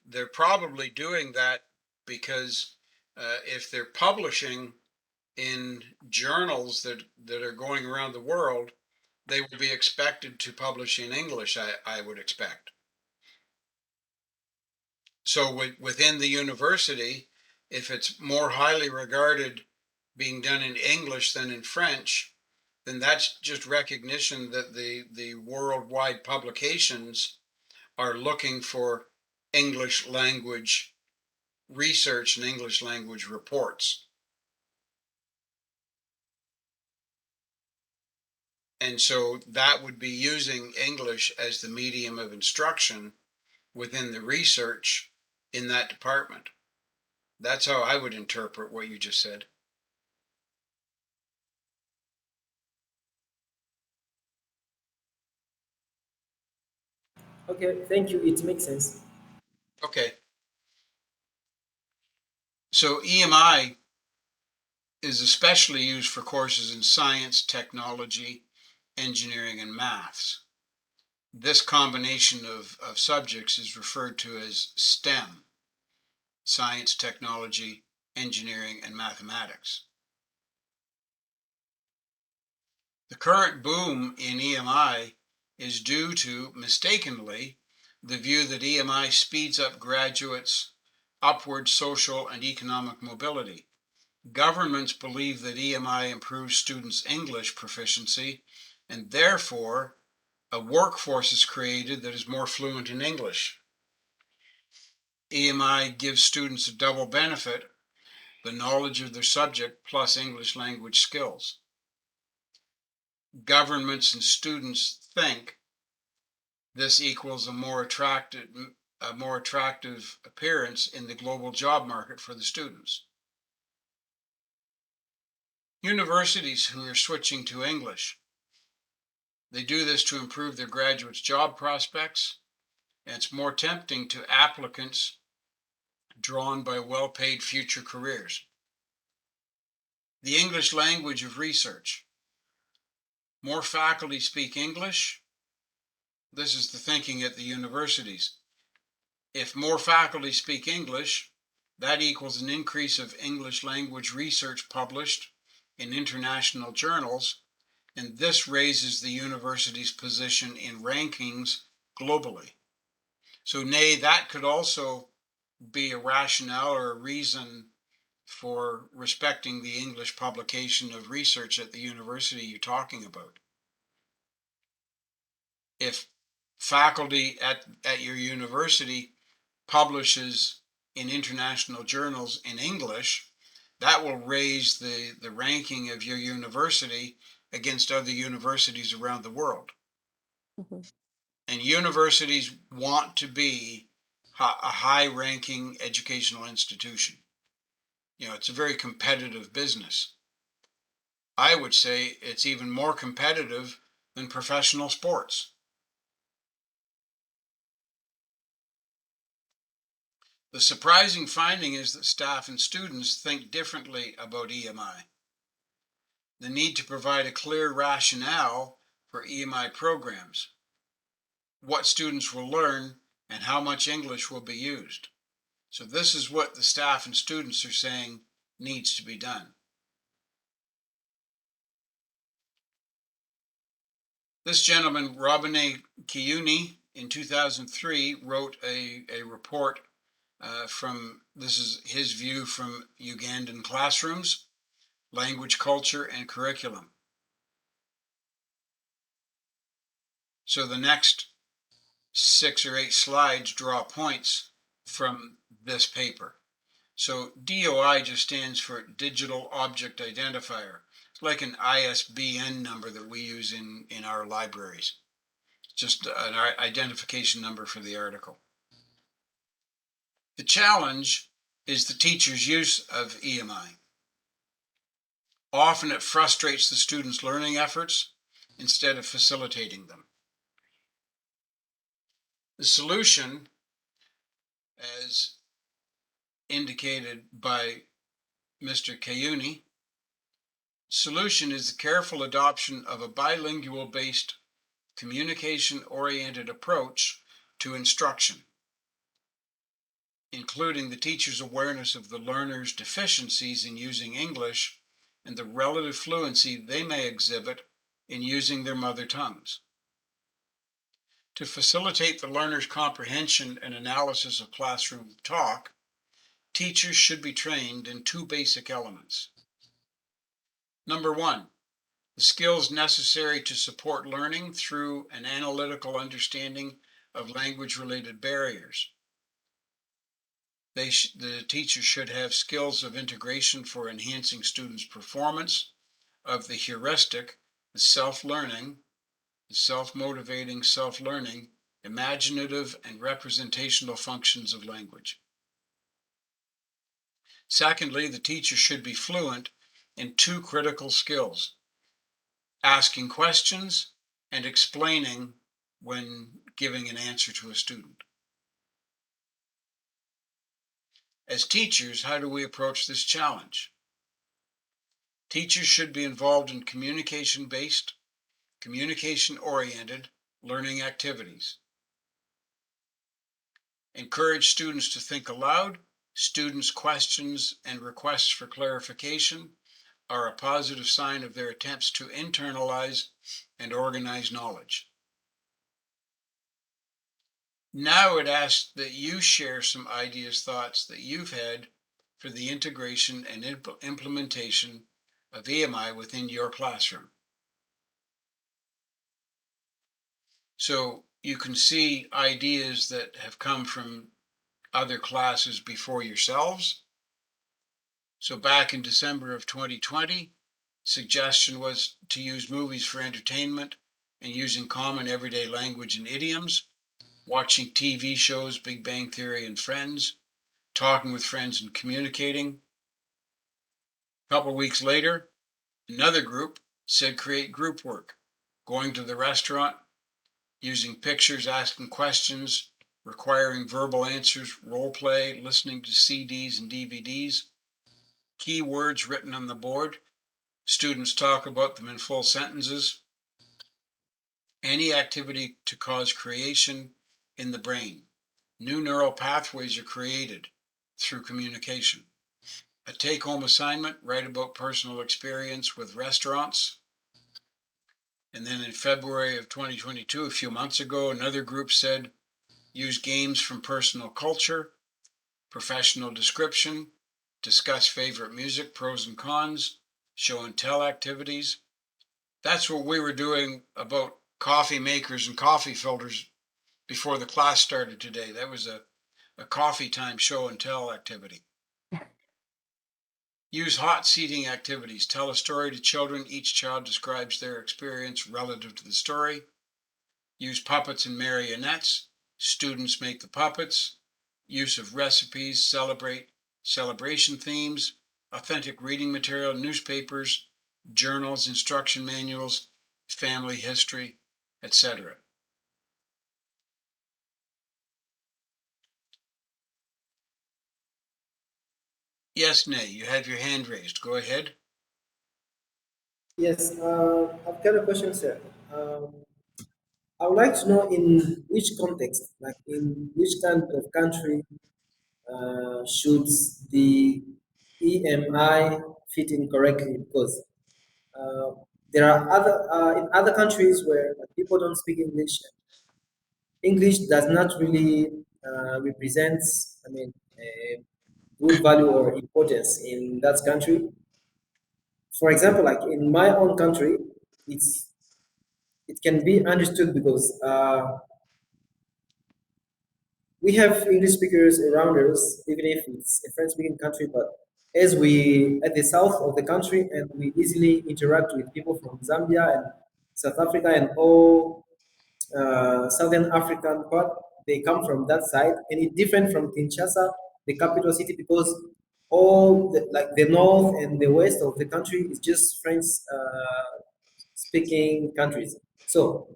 they're probably doing that because if they're publishing in journals that are going around the world, they will be expected to publish in English, I would expect. So within the university, if it's more highly regarded being done in English than in French, then that's just recognition that the worldwide publications are looking for English language research and English language reports. And so that would be using English as the medium of instruction within the research in that department. That's how I would interpret what you just said. Okay, thank you. It makes sense. Okay. So EMI is especially used for courses in science, technology, engineering, and maths. This combination of subjects is referred to as STEM, science, technology, engineering, and mathematics. The current boom in EMI is due to, mistakenly, the view that EMI speeds up graduates' upward social and economic mobility. Governments believe that EMI improves students' English proficiency, and therefore a workforce is created that is more fluent in English. EMI gives students a double benefit: the knowledge of their subject plus English language skills. Governments and students think this equals a more attractive appearance in the global job market for the students. Universities who are switching to English, they do this to improve their graduates' job prospects, and it's more tempting to applicants drawn by well-paid future careers. The English language of research. More faculty speak English. This is the thinking at the universities. If more faculty speak English, that equals an increase of English language research published in international journals, and this raises the university's position in rankings globally. So, nay, that could also be a rationale or a reason for respecting the English publication of research at the university you're talking about. If faculty at your university publishes in international journals in English, that will raise the ranking of your university against other universities around the world. And universities want to be a high-ranking educational institution. You know, it's a very competitive business. I would say it's even more competitive than professional sports. The surprising finding is that staff and students think differently about EMI. The need to provide a clear rationale for EMI programs, what students will learn, and how much English will be used. So this is what the staff and students are saying needs to be done. This gentleman, Robine Kiyuni, in 2003 wrote a report this is his view from Ugandan classrooms, language, culture, and curriculum. So the next 6 or 8 slides draw points from this paper. So DOI just stands for Digital Object Identifier. It's like an ISBN number that we use in our libraries. Just an identification number for the article. The challenge is the teacher's use of EMI. Often it frustrates the students' learning efforts instead of facilitating them. The solution, as indicated by Mr. Kayuni, solution is the careful adoption of a bilingual-based, communication-oriented approach to instruction, including the teacher's awareness of the learner's deficiencies in using English and the relative fluency they may exhibit in using their mother tongues. To facilitate the learner's comprehension and analysis of classroom talk, teachers should be trained in 2 basic elements. Number 1, the skills necessary to support learning through an analytical understanding of language-related barriers. The teacher should have skills of integration for enhancing students' performance of the heuristic, the self-learning, the self-motivating, self-learning, imaginative, and representational functions of language. Secondly, the teacher should be fluent in 2 critical skills: asking questions and explaining when giving an answer to a student. As teachers, how do we approach this challenge? Teachers should be involved in communication-based, communication-oriented learning activities. Encourage students to think aloud. Students' questions and requests for clarification are a positive sign of their attempts to internalize and organize knowledge. Now I would ask that you share some ideas, thoughts that you've had for the integration and implementation of EMI within your classroom. So you can see ideas that have come from other classes before yourselves. So back in December of 2020, suggestion was to use movies for entertainment and using common everyday language and idioms, watching TV shows, Big Bang Theory and Friends, talking with friends and communicating. A couple of weeks later, another group said create group work, going to the restaurant, using pictures, asking questions, requiring verbal answers, role play, listening to CDs and DVDs, key words written on the board. Students talk about them in full sentences. Any activity to cause creation in the brain. New neural pathways are created through communication. A take-home assignment, write about personal experience with restaurants. And then in February of 2022, a few months ago, another group said, use games from personal culture, professional description, discuss favorite music, pros and cons, show and tell activities. That's what we were doing about coffee makers and coffee filters before the class started today. That was a coffee time show and tell activity. Use hot seating activities. Tell a story to children. Each child describes their experience relative to the story. use puppets and marionettes. Students make the puppets. Use of recipes, celebration themes, authentic reading material, newspapers, journals, instruction manuals, family history, etc. Yes, Nay, you have your hand raised. Go ahead. Yes, I've got a question, sir. I would like to know in which context, like in which kind of country, should the EMI fit in correctly? Because uh, there are other in other countries where people don't speak English. English does not really represent, I mean, a good value or importance in that country. For example, like in my own country, it can be understood because we have English speakers around us, even if it's a French-speaking country. But as we at the south of the country, and we easily interact with people from Zambia and South Africa and all Southern African part, they come from that side, and it's different from Kinshasa, the capital city, because all the, like the north and the west of the country is just French speaking countries. So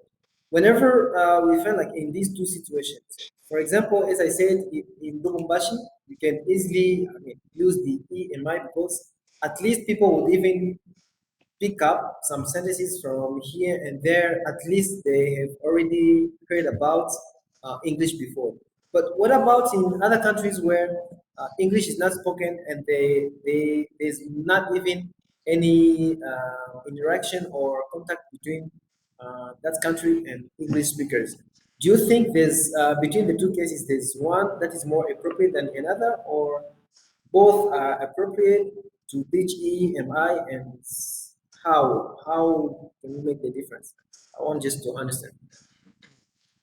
whenever we find like in these two situations, for example, as I said, in Lubumbashi, you can easily, I mean, use the EMI because at least people would even pick up some sentences from here and there. At least they have already heard about English before. But what about in other countries where English is not spoken and there's not even any interaction or contact between that country and English speakers? Do you think there's between the two cases there's one that is more appropriate than another, or both are appropriate to teach EMI, and how can we make the difference? I want just to understand.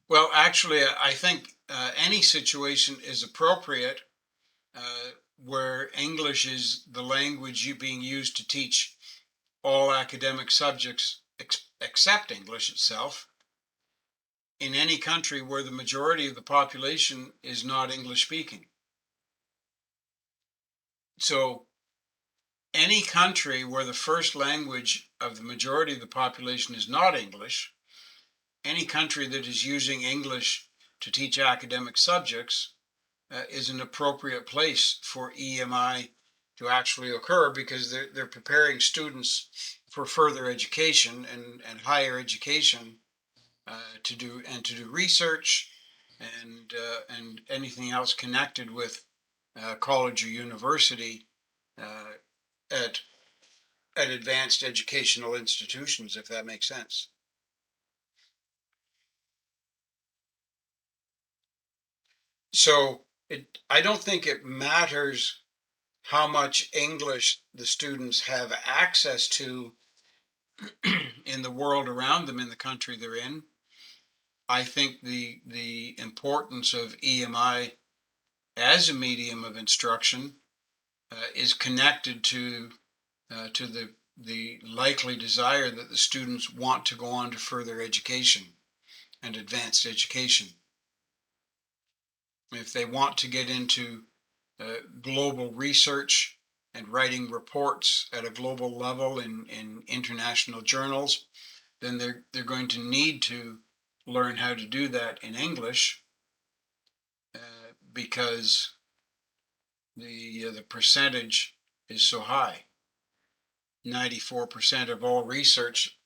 Well, actually, I think any situation is appropriate where English is the language being used to teach all academic subjects except English itself, in any country where the majority of the population is not English speaking. So any country where the first language of the majority of the population is not English, any country that is using English to teach academic subjects is an appropriate place for EMI to actually occur, because they're preparing students for further education and higher education to do research and anything else connected with college or university uh, at advanced educational institutions, if that makes sense. So I don't think it matters how much English the students have access to in the world around them in the country they're in. I think the importance of EMI as a medium of instruction is connected to the likely desire that the students want to go on to further education and advanced education. If they want to get into global research and writing reports at a global level in international journals, then they're going to need to learn how to do that in English because the percentage is so high. 94% of all research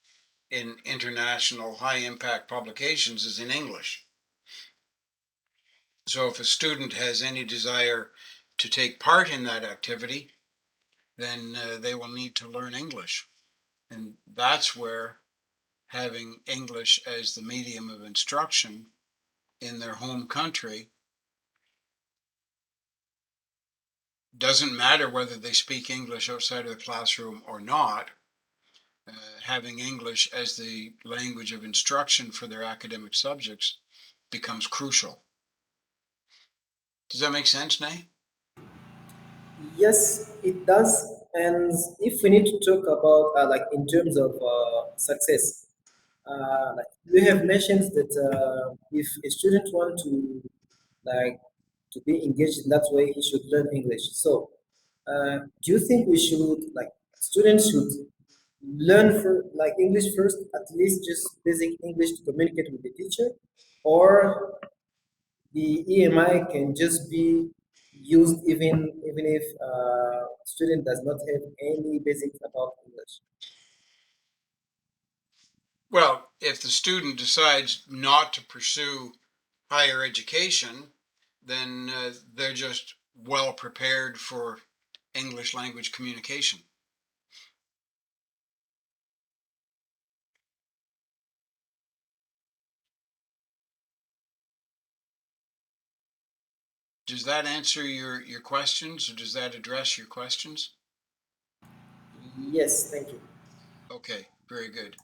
in international high impact publications is in English. So if a student has any desire to take part in that activity, then they will need to learn English. And that's where having English as the medium of instruction in their home country, doesn't matter whether they speak English outside of the classroom or not, having English as the language of instruction for their academic subjects becomes crucial. Does that make sense, Nay? Yes, it does. And if we need to talk about like in terms of success, like you have mentioned that if a student want to like to be engaged in that way, he should learn English. So, do you think we should like students should learn for like English first, at least just basic English to communicate with the teacher, or the EMI can just be used even if student does not have any basics about English? Well, if the student decides not to pursue higher education, then they're just well prepared for English language communication. Does that answer your questions, or does that address your questions? Yes, thank you. Okay, very good.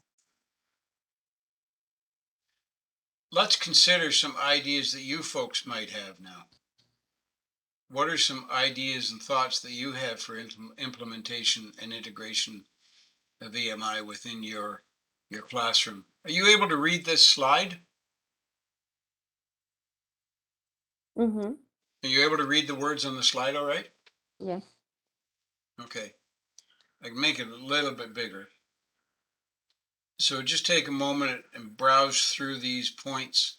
Let's consider some ideas that you folks might have now. What are some ideas and thoughts that you have for implementation and integration of EMI within your classroom? Are you able to read this slide? Mm-hmm. Are you able to read the words on the slide all right? Yes. Okay. I can make it a little bit bigger. So just take a moment and browse through these points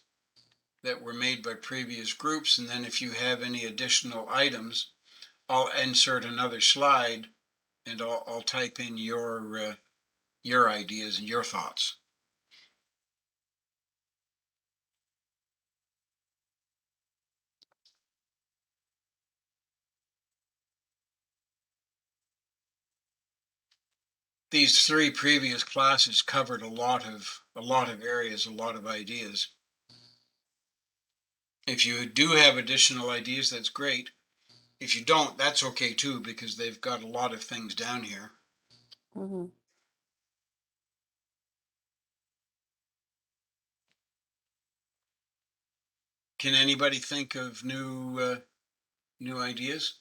that were made by previous groups, and then if you have any additional items, I'll insert another slide and I'll type in your ideas and your thoughts. These three previous classes covered a lot of areas, a lot of ideas. If you do have additional ideas, that's great. If you don't, that's okay too, because they've got a lot of things down here. Mm-hmm. Can anybody think of new ideas?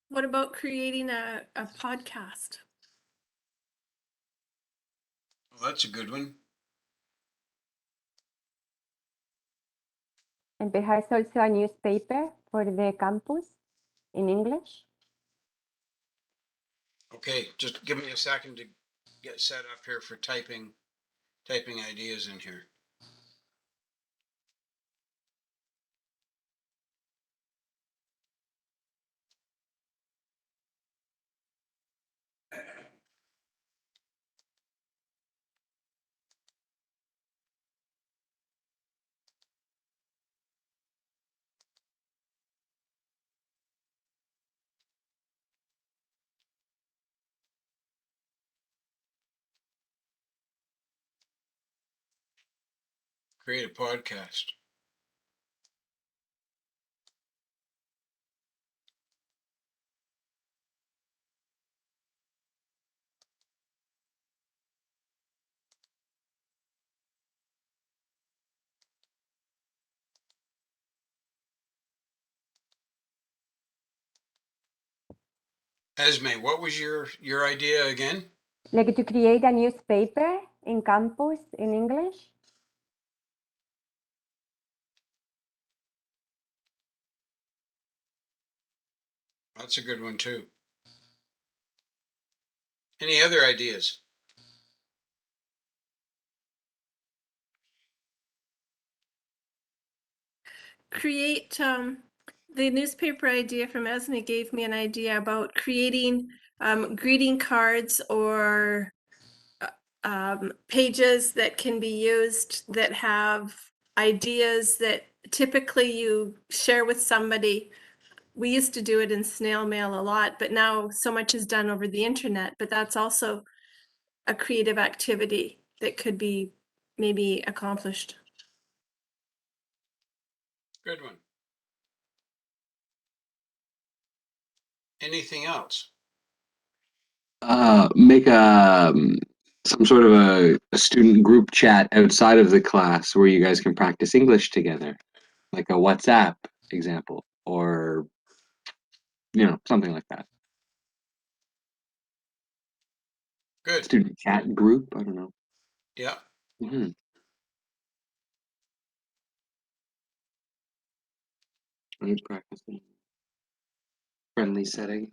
What about creating a podcast? Well, that's a good one. And perhaps also a newspaper for the campus in English. Okay, just give me a second to get set up here for typing ideas in here. Create a podcast. Esme, what was your idea again? Like to create a newspaper in campus in English. That's a good one too. Any other ideas? Create the newspaper idea from Esme gave me an idea about creating greeting cards or pages that can be used that have ideas that typically you share with somebody. We used to do it in snail mail a lot, but now so much is done over the internet. But that's also a creative activity that could be maybe accomplished. Good one. Anything else? Make some sort of a student group chat outside of the class where you guys can practice English together. like a WhatsApp example, or something like that. Good. Student chat group. I don't know. Yeah. Hmm. Practicing friendly setting.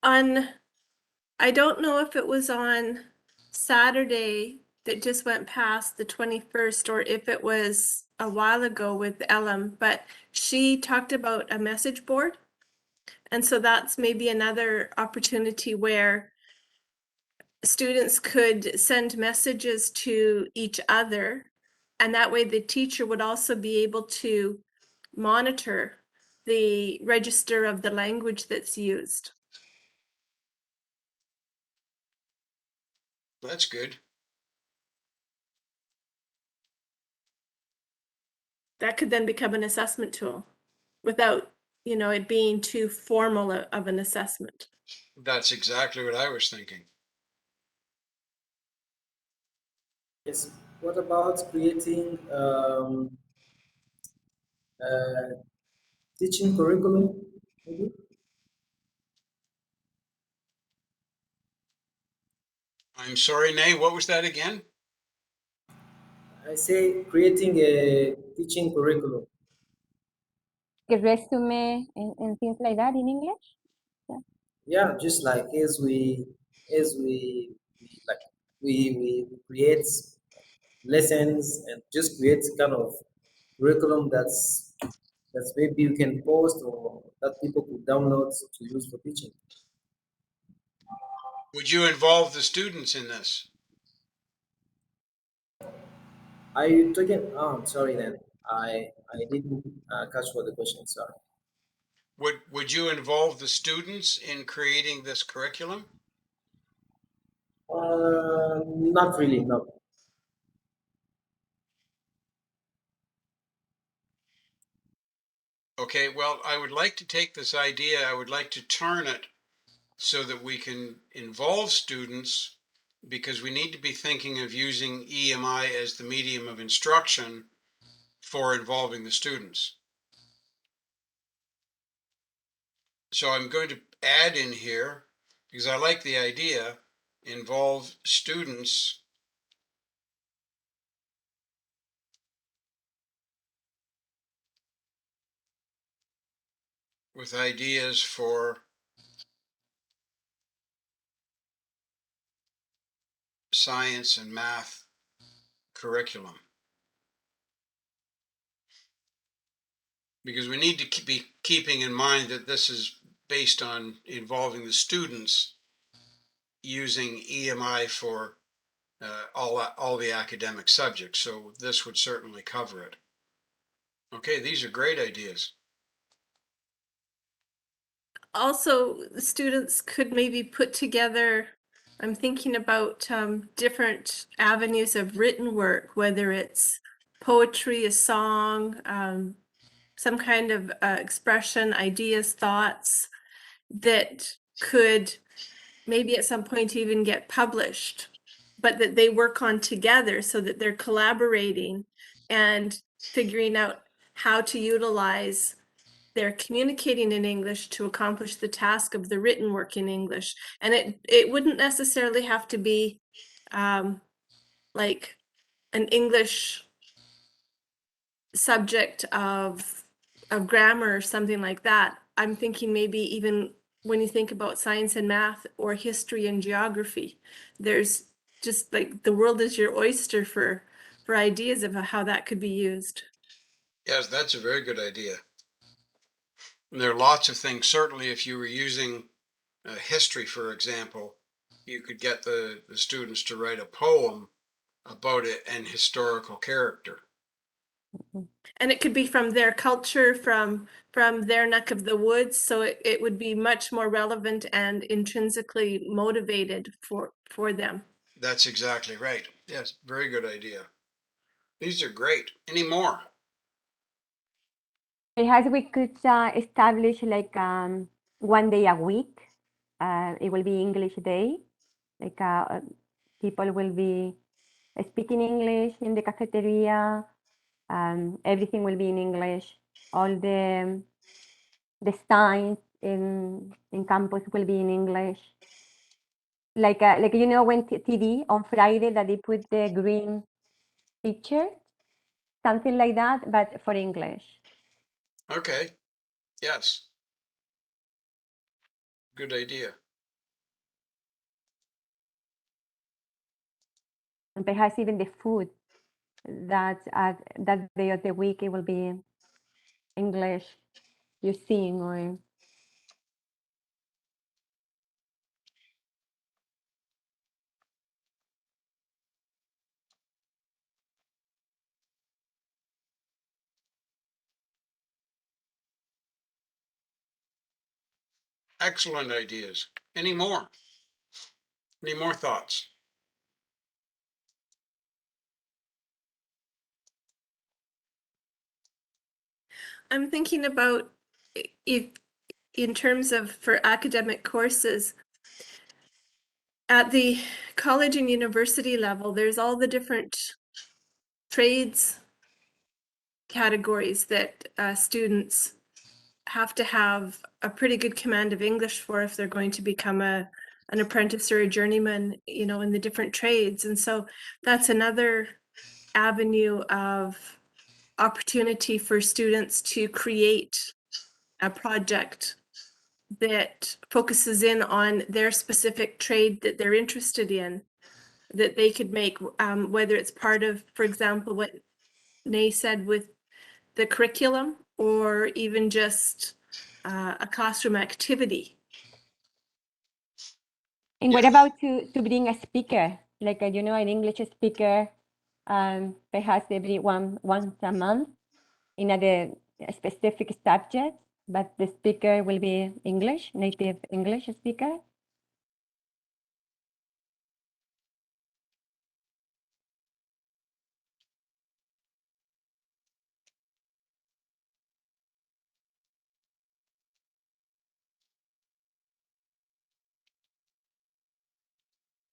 I don't know if it was on Saturday that just went past the 21st, or if it was a while ago with Ellen, but she talked about a message board. And so that's maybe another opportunity where students could send messages to each other. And that way the teacher would also be able to monitor the register of the language that's used. That's good. That could then become an assessment tool without, it being too formal of an assessment. That's exactly what I was thinking. Yes. What about creating teaching curriculum? Maybe I'm sorry, Nay, what was that again? I say creating a teaching curriculum. A resume and things like that in English. Yeah, just like as we create lessons and just create kind of curriculum that's maybe you can post or that people could download to use for teaching. Would you involve the students in this? Are you talking? Oh, I'm sorry then. I didn't catch what the question. Sorry. Would you involve the students in creating this curriculum? Not really. No. Okay, well, I would like to take this idea, I would like to turn it so that we can involve students, because we need to be thinking of using EMI as the medium of instruction for involving the students. So I'm going to add in here, because I like the idea, involve students with ideas for science and math curriculum. Because we need to be keeping in mind that this is based on involving the students using EMI for all the academic subjects. So this would certainly cover it. Okay, these are great ideas. Also, the students could maybe put together, I'm thinking about different avenues of written work, whether it's poetry, a song, some kind of expression, ideas, thoughts that could maybe at some point even get published, but that they work on together so that they're collaborating and figuring out how to utilize their communicating in English to accomplish the task of the written work in English. And it wouldn't necessarily have to be like an English subject of grammar or something like that. I'm thinking maybe even when you think about science and math or history and geography, there's just like the world is your oyster for ideas of how that could be used. Yes, that's a very good idea. And there are lots of things. Certainly, if you were using history, for example, you could get the students to write a poem about an historical character. And it could be from their culture, from their neck of the woods, so it would be much more relevant and intrinsically motivated for them. That's exactly right. Yes, very good idea. These are great. Any more? Perhaps we could establish like 1 day a week. It will be English day, Like people will be speaking English in the cafeteria. Everything will be in English. All the signs in campus will be in English. Like you know when TV on Friday that they put the green picture, something like that, but for English. Okay. Yes. Good idea. And perhaps even the food that that day of the week it will be English using or Excellent ideas. Any more? Any more thoughts? I'm thinking about if in terms of for academic courses at the college and university level, there's all the different trades categories that students have to have a pretty good command of English for if they're going to become an apprentice or a journeyman, you know, in the different trades. And so that's another avenue of opportunity for students to create a project that focuses in on their specific trade that they're interested in, that they could make, whether it's part of, for example, what Nay said with the curriculum, or even just a classroom activity. and what Yes. about to bring a speaker, like you know, an English speaker, perhaps every once a month in a specific subject, but the speaker will be English, native English speaker.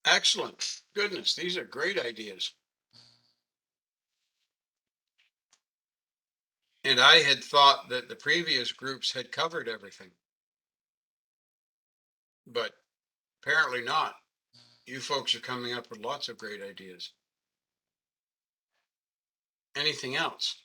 Excellent. Goodness, these are great ideas. And I had thought that the previous groups had covered everything, but apparently not. You folks are coming up with lots of great ideas. Anything else?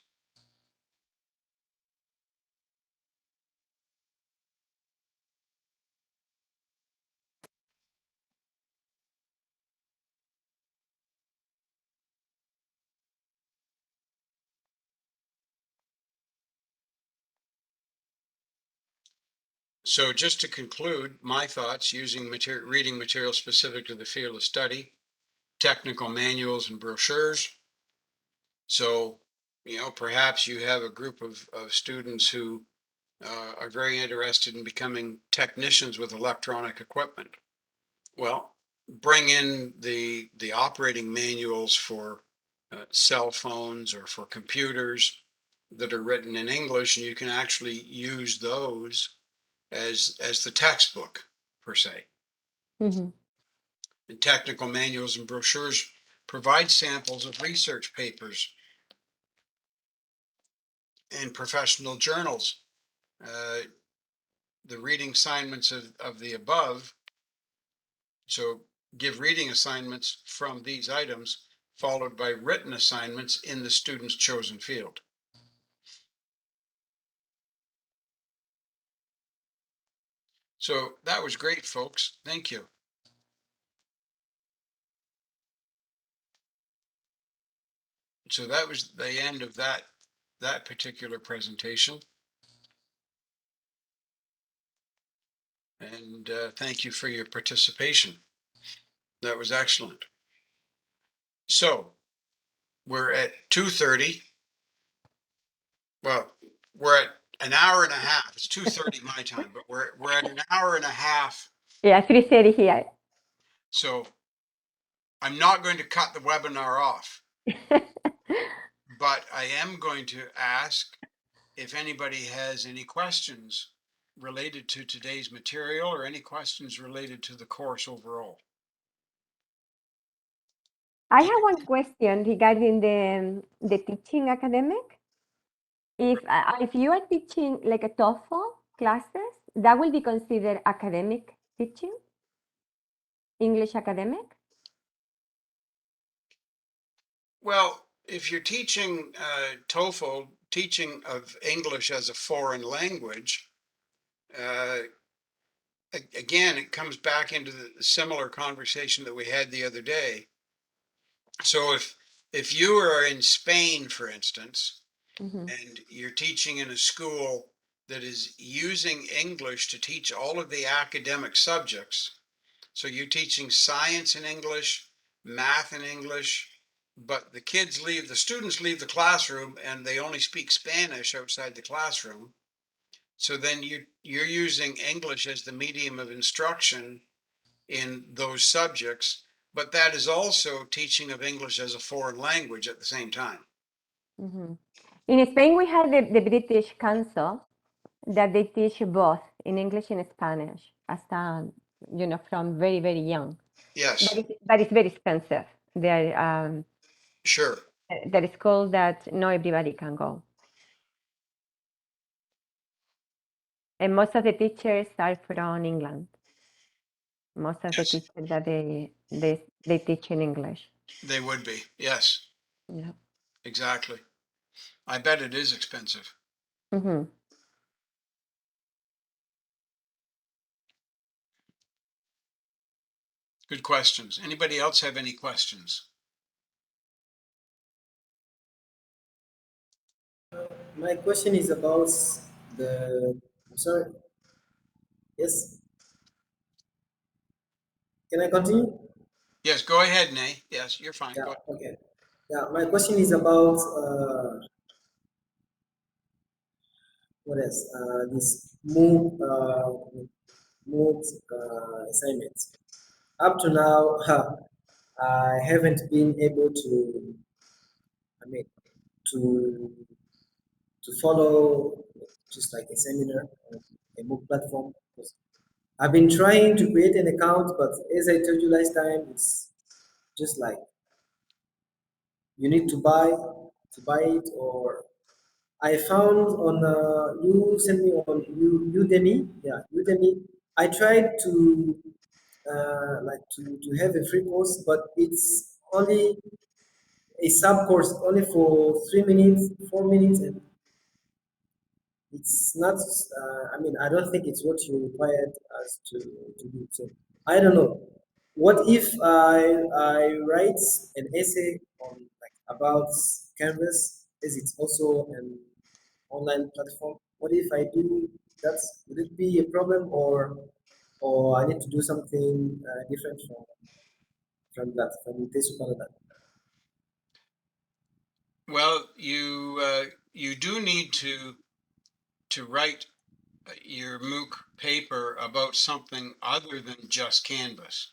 So just to conclude, my thoughts using reading material specific to the field of study, technical manuals and brochures. So, you know, perhaps you have a group of students who are very interested in becoming technicians with electronic equipment. Well, bring in the operating manuals for cell phones or for computers that are written in English, and you can actually use those as the textbook per se. Mm-hmm. And technical manuals and brochures provide samples of research papers and professional journals. The reading assignments of the above, so give reading assignments from these items, followed by written assignments in the student's chosen field. So that was great, folks. Thank you. So that was the end of that particular presentation. And thank you for your participation. That was excellent. So we're at 2:30. Well, we're at an hour and a half. It's 2:30 my time, but we're at an hour and a half. Yeah, 3:30 here. So I'm not going to cut the webinar off, but I am going to ask if anybody has any questions related to today's material or any questions related to the course overall. I have one question regarding the teaching academic. If you are teaching like a TOEFL classes, that will be considered academic teaching, English academic. Well, if you're teaching TOEFL, teaching of English as a foreign language, uh, again, it comes back into the similar conversation that we had the other day. So if you are in Spain, for instance, Mhm, and you're teaching in a school that is using English to teach all of the academic subjects, so you're teaching science in English, math in English, but the students leave the classroom and they only speak Spanish outside the classroom. So then you're using English as the medium of instruction in those subjects, but that is also teaching of English as a foreign language at the same time. mhm. In Spain, we have the British Council that they teach both in English and Spanish as from very, very young. Yes, But it's very expensive. There, sure. that is school that not everybody can go. And most of the teachers are from England. Most of the Yes, teachers that they teach in English. they would be. Yes, Yeah. exactly. I bet it is expensive. Hmm. Good questions. Anybody else have any questions? My question is about I'm sorry. Yes. Can I continue? Yes, go ahead, Nay. Yes, you're fine. Yeah. Go ahead. Okay. Yeah. My question is about what else? This Mooc assignment. Up to now, I haven't been able to. I mean, to follow just like a seminar on a Mooc platform. I've been trying to create an account, but as I told you last time, it's just like you need to buy it, or I found on you sent me on Udemy, yeah, Udemy. I tried to to have a free course, but it's only a sub course, only for 3 minutes, 4 minutes, and it's not. I mean, I don't think it's what you required us to do. So I don't know. What if I write an essay on like about Canvas, as it's also an online platform? What if I do that? Would it be a problem, or I need to do something different from TESOL? Well, you do need to write your MOOC paper about something other than just Canvas.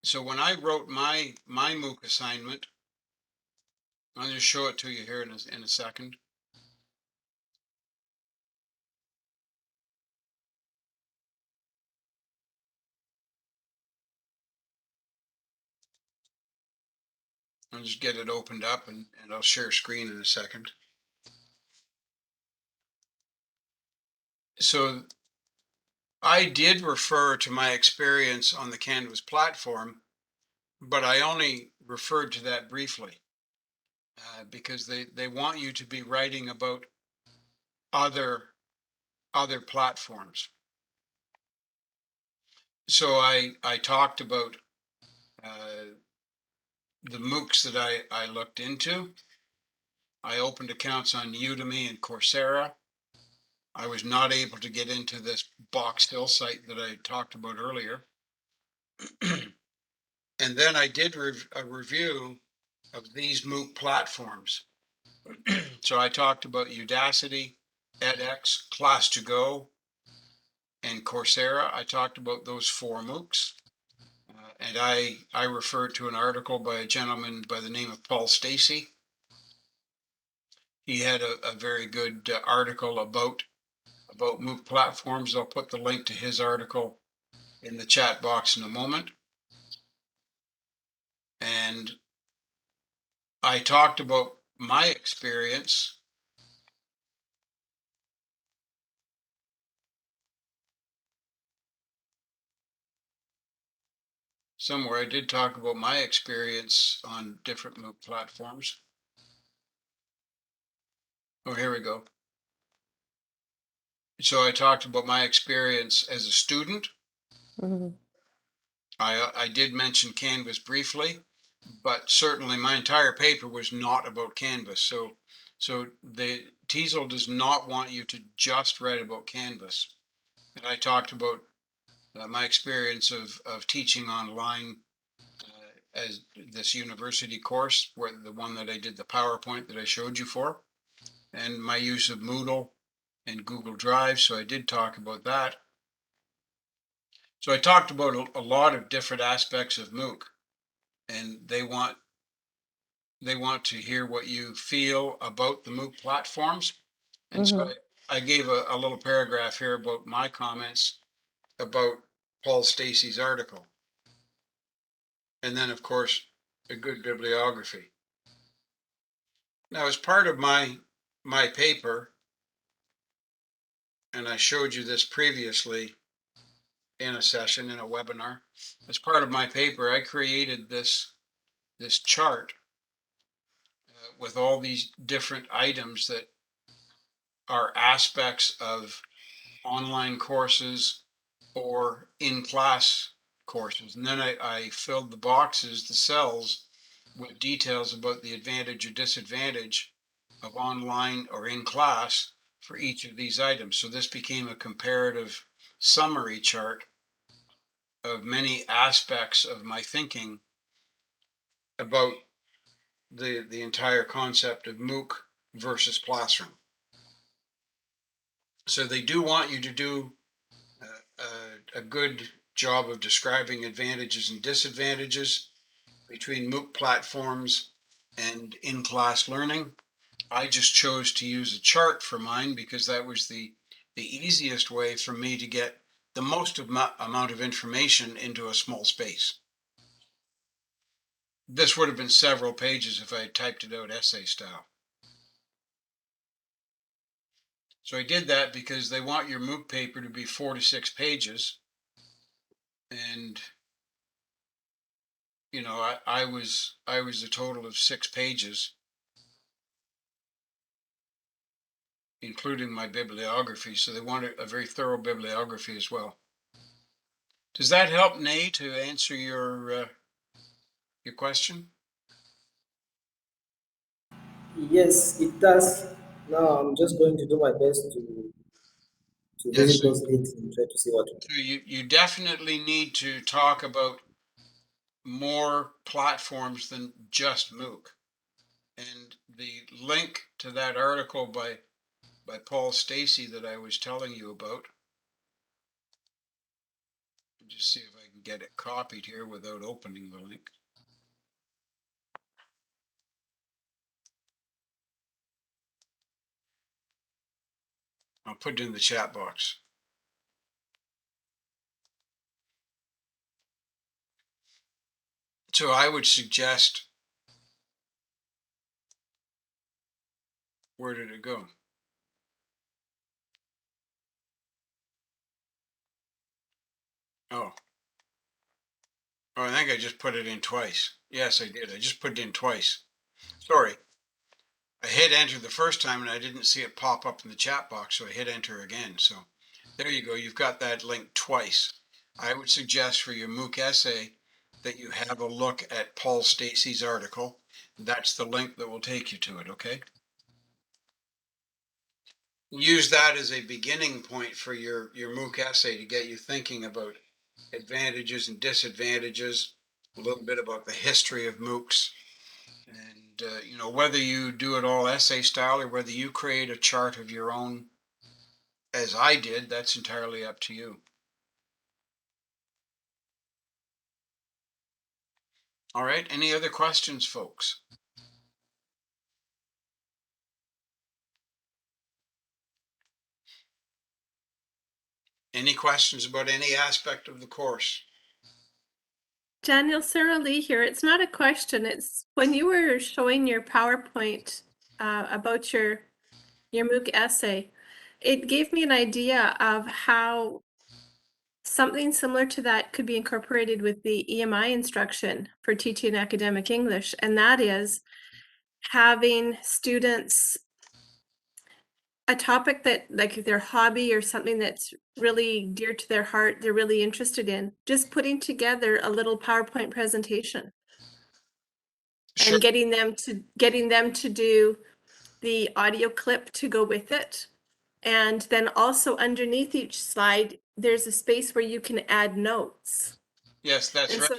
So when I wrote my MOOC assignment, I'll just show it to you here in a second. I'll just get it opened up and I'll share screen in a second. So I did refer to my experience on the Canvas platform, but I only referred to that briefly because they want you to be writing about other platforms. So I talked about the MOOCs that I looked into. I opened accounts on Udemy and Coursera. I was not able to get into this Box Hill site that I talked about earlier. And then I did a review of these MOOC platforms. So I talked about Udacity, edX, Class2Go, and Coursera. I talked about those four MOOCs. And I referred to an article by a gentleman by the name of Paul Stacy. He had a very good article about MOOC platforms. I'll put the link to his article in the chat box in a moment. And I talked about my experience. Somewhere I did talk about my experience on different Mooc platforms. Oh, here we go. So I talked about my experience as a student. Mhm. I did mention Canvas briefly, but certainly my entire paper was not about Canvas. So the TESOL does not want you to just write about Canvas. And I talked about my experience of teaching online as this university course, where the one that I did the PowerPoint that I showed you for, and my use of Moodle and Google Drive. So I did talk about that. So I talked about a lot of different aspects of Mooc, and they want to hear what you feel about the Mooc platforms. And so Mhm. I gave a little paragraph here about my comments about Paul Stacey's article. And then, of course, a good bibliography. Now, as part of my paper, and I showed you this previously in a session, in a webinar, as part of my paper, I created this chart with all these different items that are aspects of online courses or in-class courses. And then I filled the boxes, the cells, with details about the advantage or disadvantage of online or in class for each of these items. So this became a comparative summary chart of many aspects of my thinking about the entire concept of MOOC versus classroom. So they do want you to do a good job of describing advantages and disadvantages between MOOC platforms and in-class learning. I just chose to use a chart for mine because that was the easiest way for me to get the most amount of information into a small space. This would have been several pages if I had typed it out essay style. So I did that because they want your MOOC paper to be 4 to 6 pages. And, you know, I was a total of 6 pages, including my bibliography. So they want a very thorough bibliography as well. Does that help, Nay, to answer your question? Yes, it does. Now I'm just going to do my best to Yes. visit those links and try to see what. So you definitely need to talk about more platforms than just MOOC. And the link to that article by Paul Stacey that I was telling you about, just see if I can get it copied here without opening the link. I'll put it in the chat box. So I would suggest, where did it go? Oh, I think I just put it in twice. Yes, I did. I just put it in twice. Sorry. I hit enter the first time and I didn't see it pop up in the chat box, so I hit enter again. So there you go. You've got that link twice. I would suggest for your MOOC essay that you have a look at Paul Stacey's article. That's the link that will take you to it, okay? Use that as a beginning point for your MOOC essay to get you thinking about advantages and disadvantages, a little bit about the history of MOOCs. And, you know, whether you do it all essay style or whether you create a chart of your own, as I did, that's entirely up to you. All right. Any other questions, folks? Any questions about any aspect of the course? Daniel, Sarah Lee here. It's not a question. It's when you were showing your PowerPoint about your Mooc essay, it gave me an idea of how something similar to that could be incorporated with the EMI instruction for teaching academic English, and that is having students a topic that like their hobby or something that's really dear to their heart, they're really interested in, just putting together a little PowerPoint presentation Sure. and getting them to do the audio clip to go with it. And then also underneath each slide, there's a space where you can add notes. Yes, that's And right. so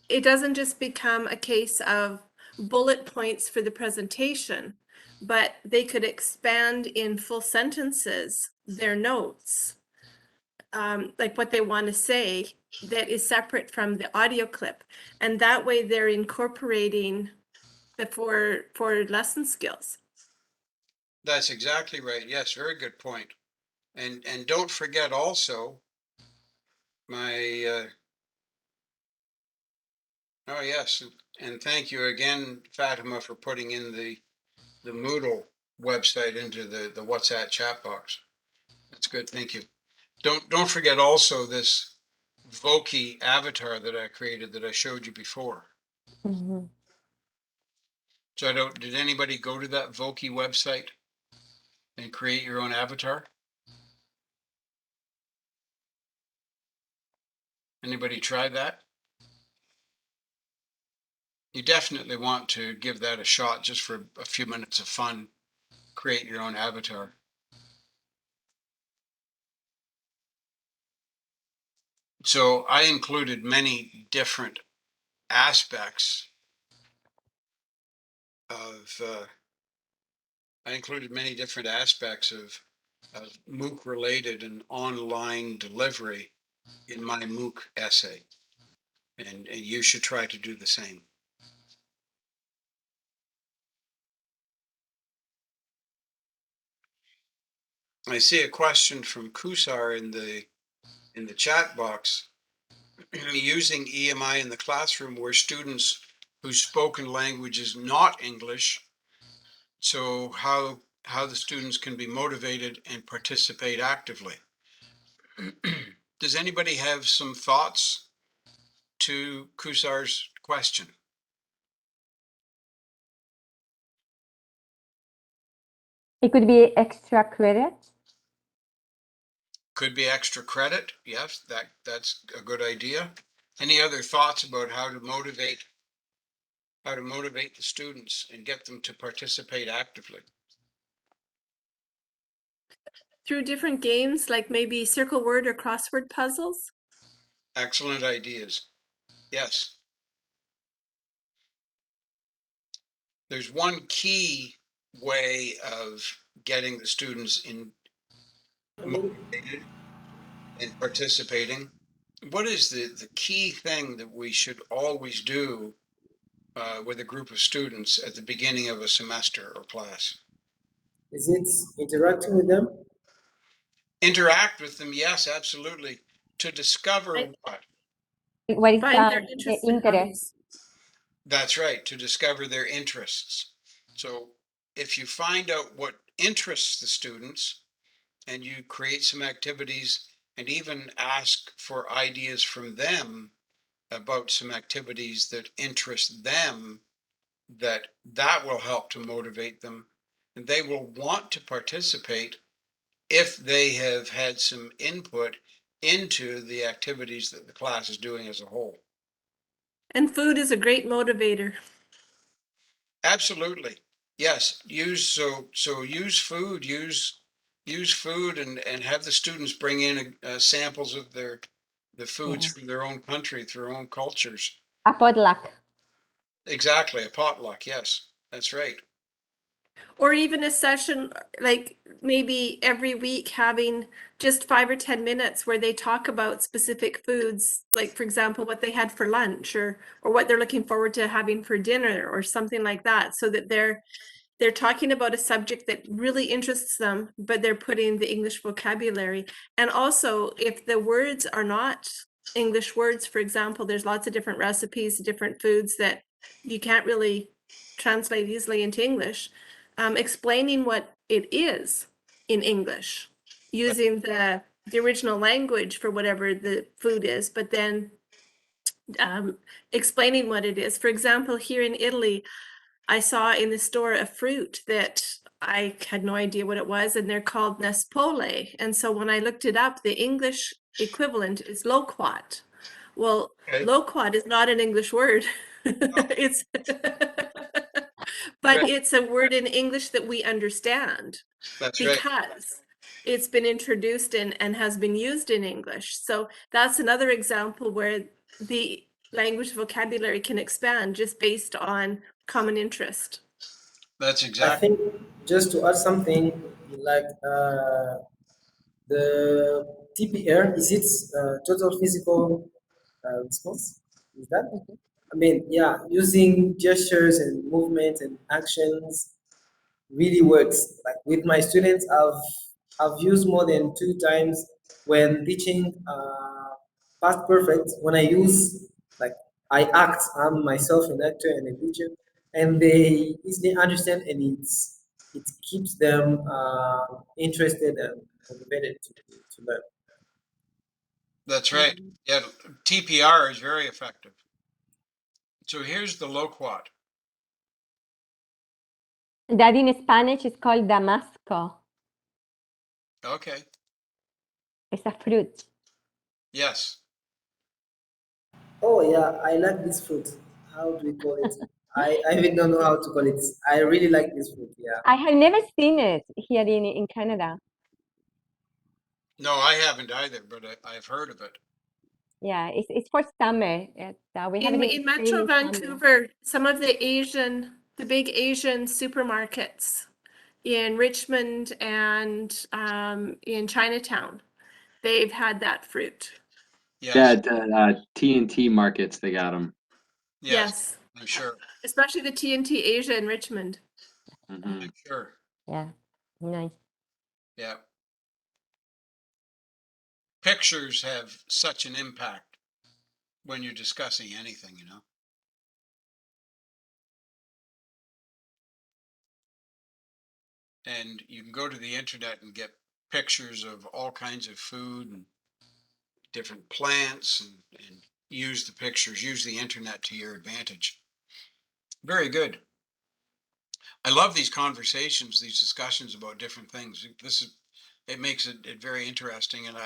it doesn't just become a case of bullet points for the presentation, but they could expand in full sentences their notes, like what they want to say that is separate from the audio clip. And that way they're incorporating the for lesson skills. That's exactly right. Yes, very good point. And don't forget also my oh yes, and thank you again, Fatima, for putting in the Moodle website into the WhatsApp chat box. That's good. Thank you. Don't forget also this Voki avatar that I created that I showed you before. Mhm. So did anybody go to that Voki website and create your own avatar? Anybody try that? You definitely want to give that a shot just for a few minutes of fun. Create your own avatar. So I included many different aspects of MOOC related and online delivery in my MOOC essay, and you should try to do the same. I see a question from Kusar in the chat box. Using EMI in the classroom where students whose spoken language is not English, so how the students can be motivated and participate actively. Does anybody have some thoughts to Kusar's question? It could be extra credit. Could be extra credit. Yes, that's a good idea. Any other thoughts about how to motivate the students and get them to participate actively? Through different games, like maybe circle word or crossword puzzles. Excellent ideas. Yes. There's one key way of getting the students in motivated and participating. What is the key thing that we should always do with a group of students at the beginning of a semester or class? Is it interacting with them? Interact with them, yes, absolutely. To discover what? What is Find their the interests and interest? hobbies. That's right, to discover their interests. So if you find out what interests the students and you create some activities and even ask for ideas from them about some activities that interest them, that will help to motivate them, and they will want to participate if they have had some input into the activities that the class is doing as a whole. And food is a great motivator. Absolutely. Yes. Use food and have the students bring in samples of the foods Yeah. from their own country, their own cultures. A potluck. Exactly. A potluck. Yes, that's right. Or even a session like maybe every week having just 5 or 10 minutes where they talk about specific foods, like for example, what they had for lunch or what they're looking forward to having for dinner or something like that, so that they're talking about a subject that really interests them, but they're putting the English vocabulary. And also, if the words are not English words. For example, there's lots of different recipes, different foods that you can't really translate easily into English. Explaining what it is in English, using the original language for whatever the food is, but then explaining what it is. For example, here in Italy, I saw in the store a fruit that I had no idea what it was, and they're called Nespole. And so when I looked it up, the English equivalent is loquat. Well, Okay. loquat is not an English word. It's but Right. it's a word in English that we understand That's right. because it's been introduced and has been used in English. So that's another example where the language vocabulary can expand just based on common interest. That's I exactly. think just to add something, like the TPR is its total physical response. Is that? I mean, yeah, using gestures and movements and actions really works. Like with my students, I've used more than 2 times when teaching past perfect. When I use like I act, I'm myself an actor and a teacher, and they easily understand, and it keeps them interested and motivated to learn. That's right. Yeah, TPR is very effective. So here's the loquat. That in Spanish is called Damasco. Okay. It's a fruit. Yes. Oh yeah, I like this fruit. How do we call it? I even don't know how to call it. I really like this fruit. Yeah. I have never seen it here in Canada. No, I haven't either, but I've heard of it. Yeah, it's for summer. We have it In in Spain Metro in summer. Vancouver, some of the big Asian supermarkets in Richmond and in Chinatown, they've had that fruit. Yeah, Yes. the TNT markets, they got them. Yes. Yes, I'm sure. especially the TNT Asia in Richmond. Hmm. I'm sure. Yeah, nice. Yeah. Pictures have such an impact when you're discussing anything, you know. And you can go to the internet and get pictures of all kinds of food and different plants and use the pictures, use the internet to your advantage. Very good. I love these conversations, these discussions about different things. It makes it very interesting, and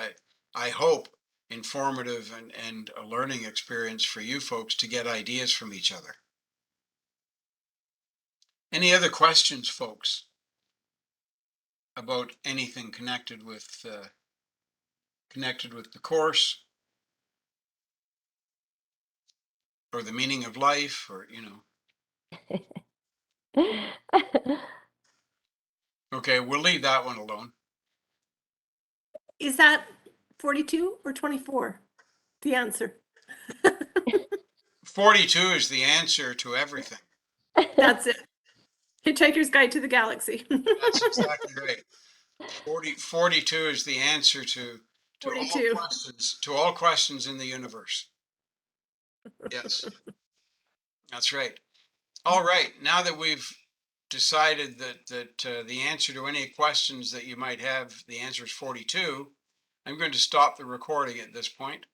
I hope informative and a learning experience for you folks to get ideas from each other. Any other questions, folks, about anything connected with the course or the meaning of life, or Okay, we'll leave that one alone. Is that 42 or 24? The answer. 42 is the answer to everything. That's it. Hitchhiker's Guide to the Galaxy. That's exactly right. 42 is the answer to all 42. questions in the universe. Yes, that's right. All right. Now that we've decided that the answer to any questions that you might have, the answer is 42, I'm going to stop the recording at this point.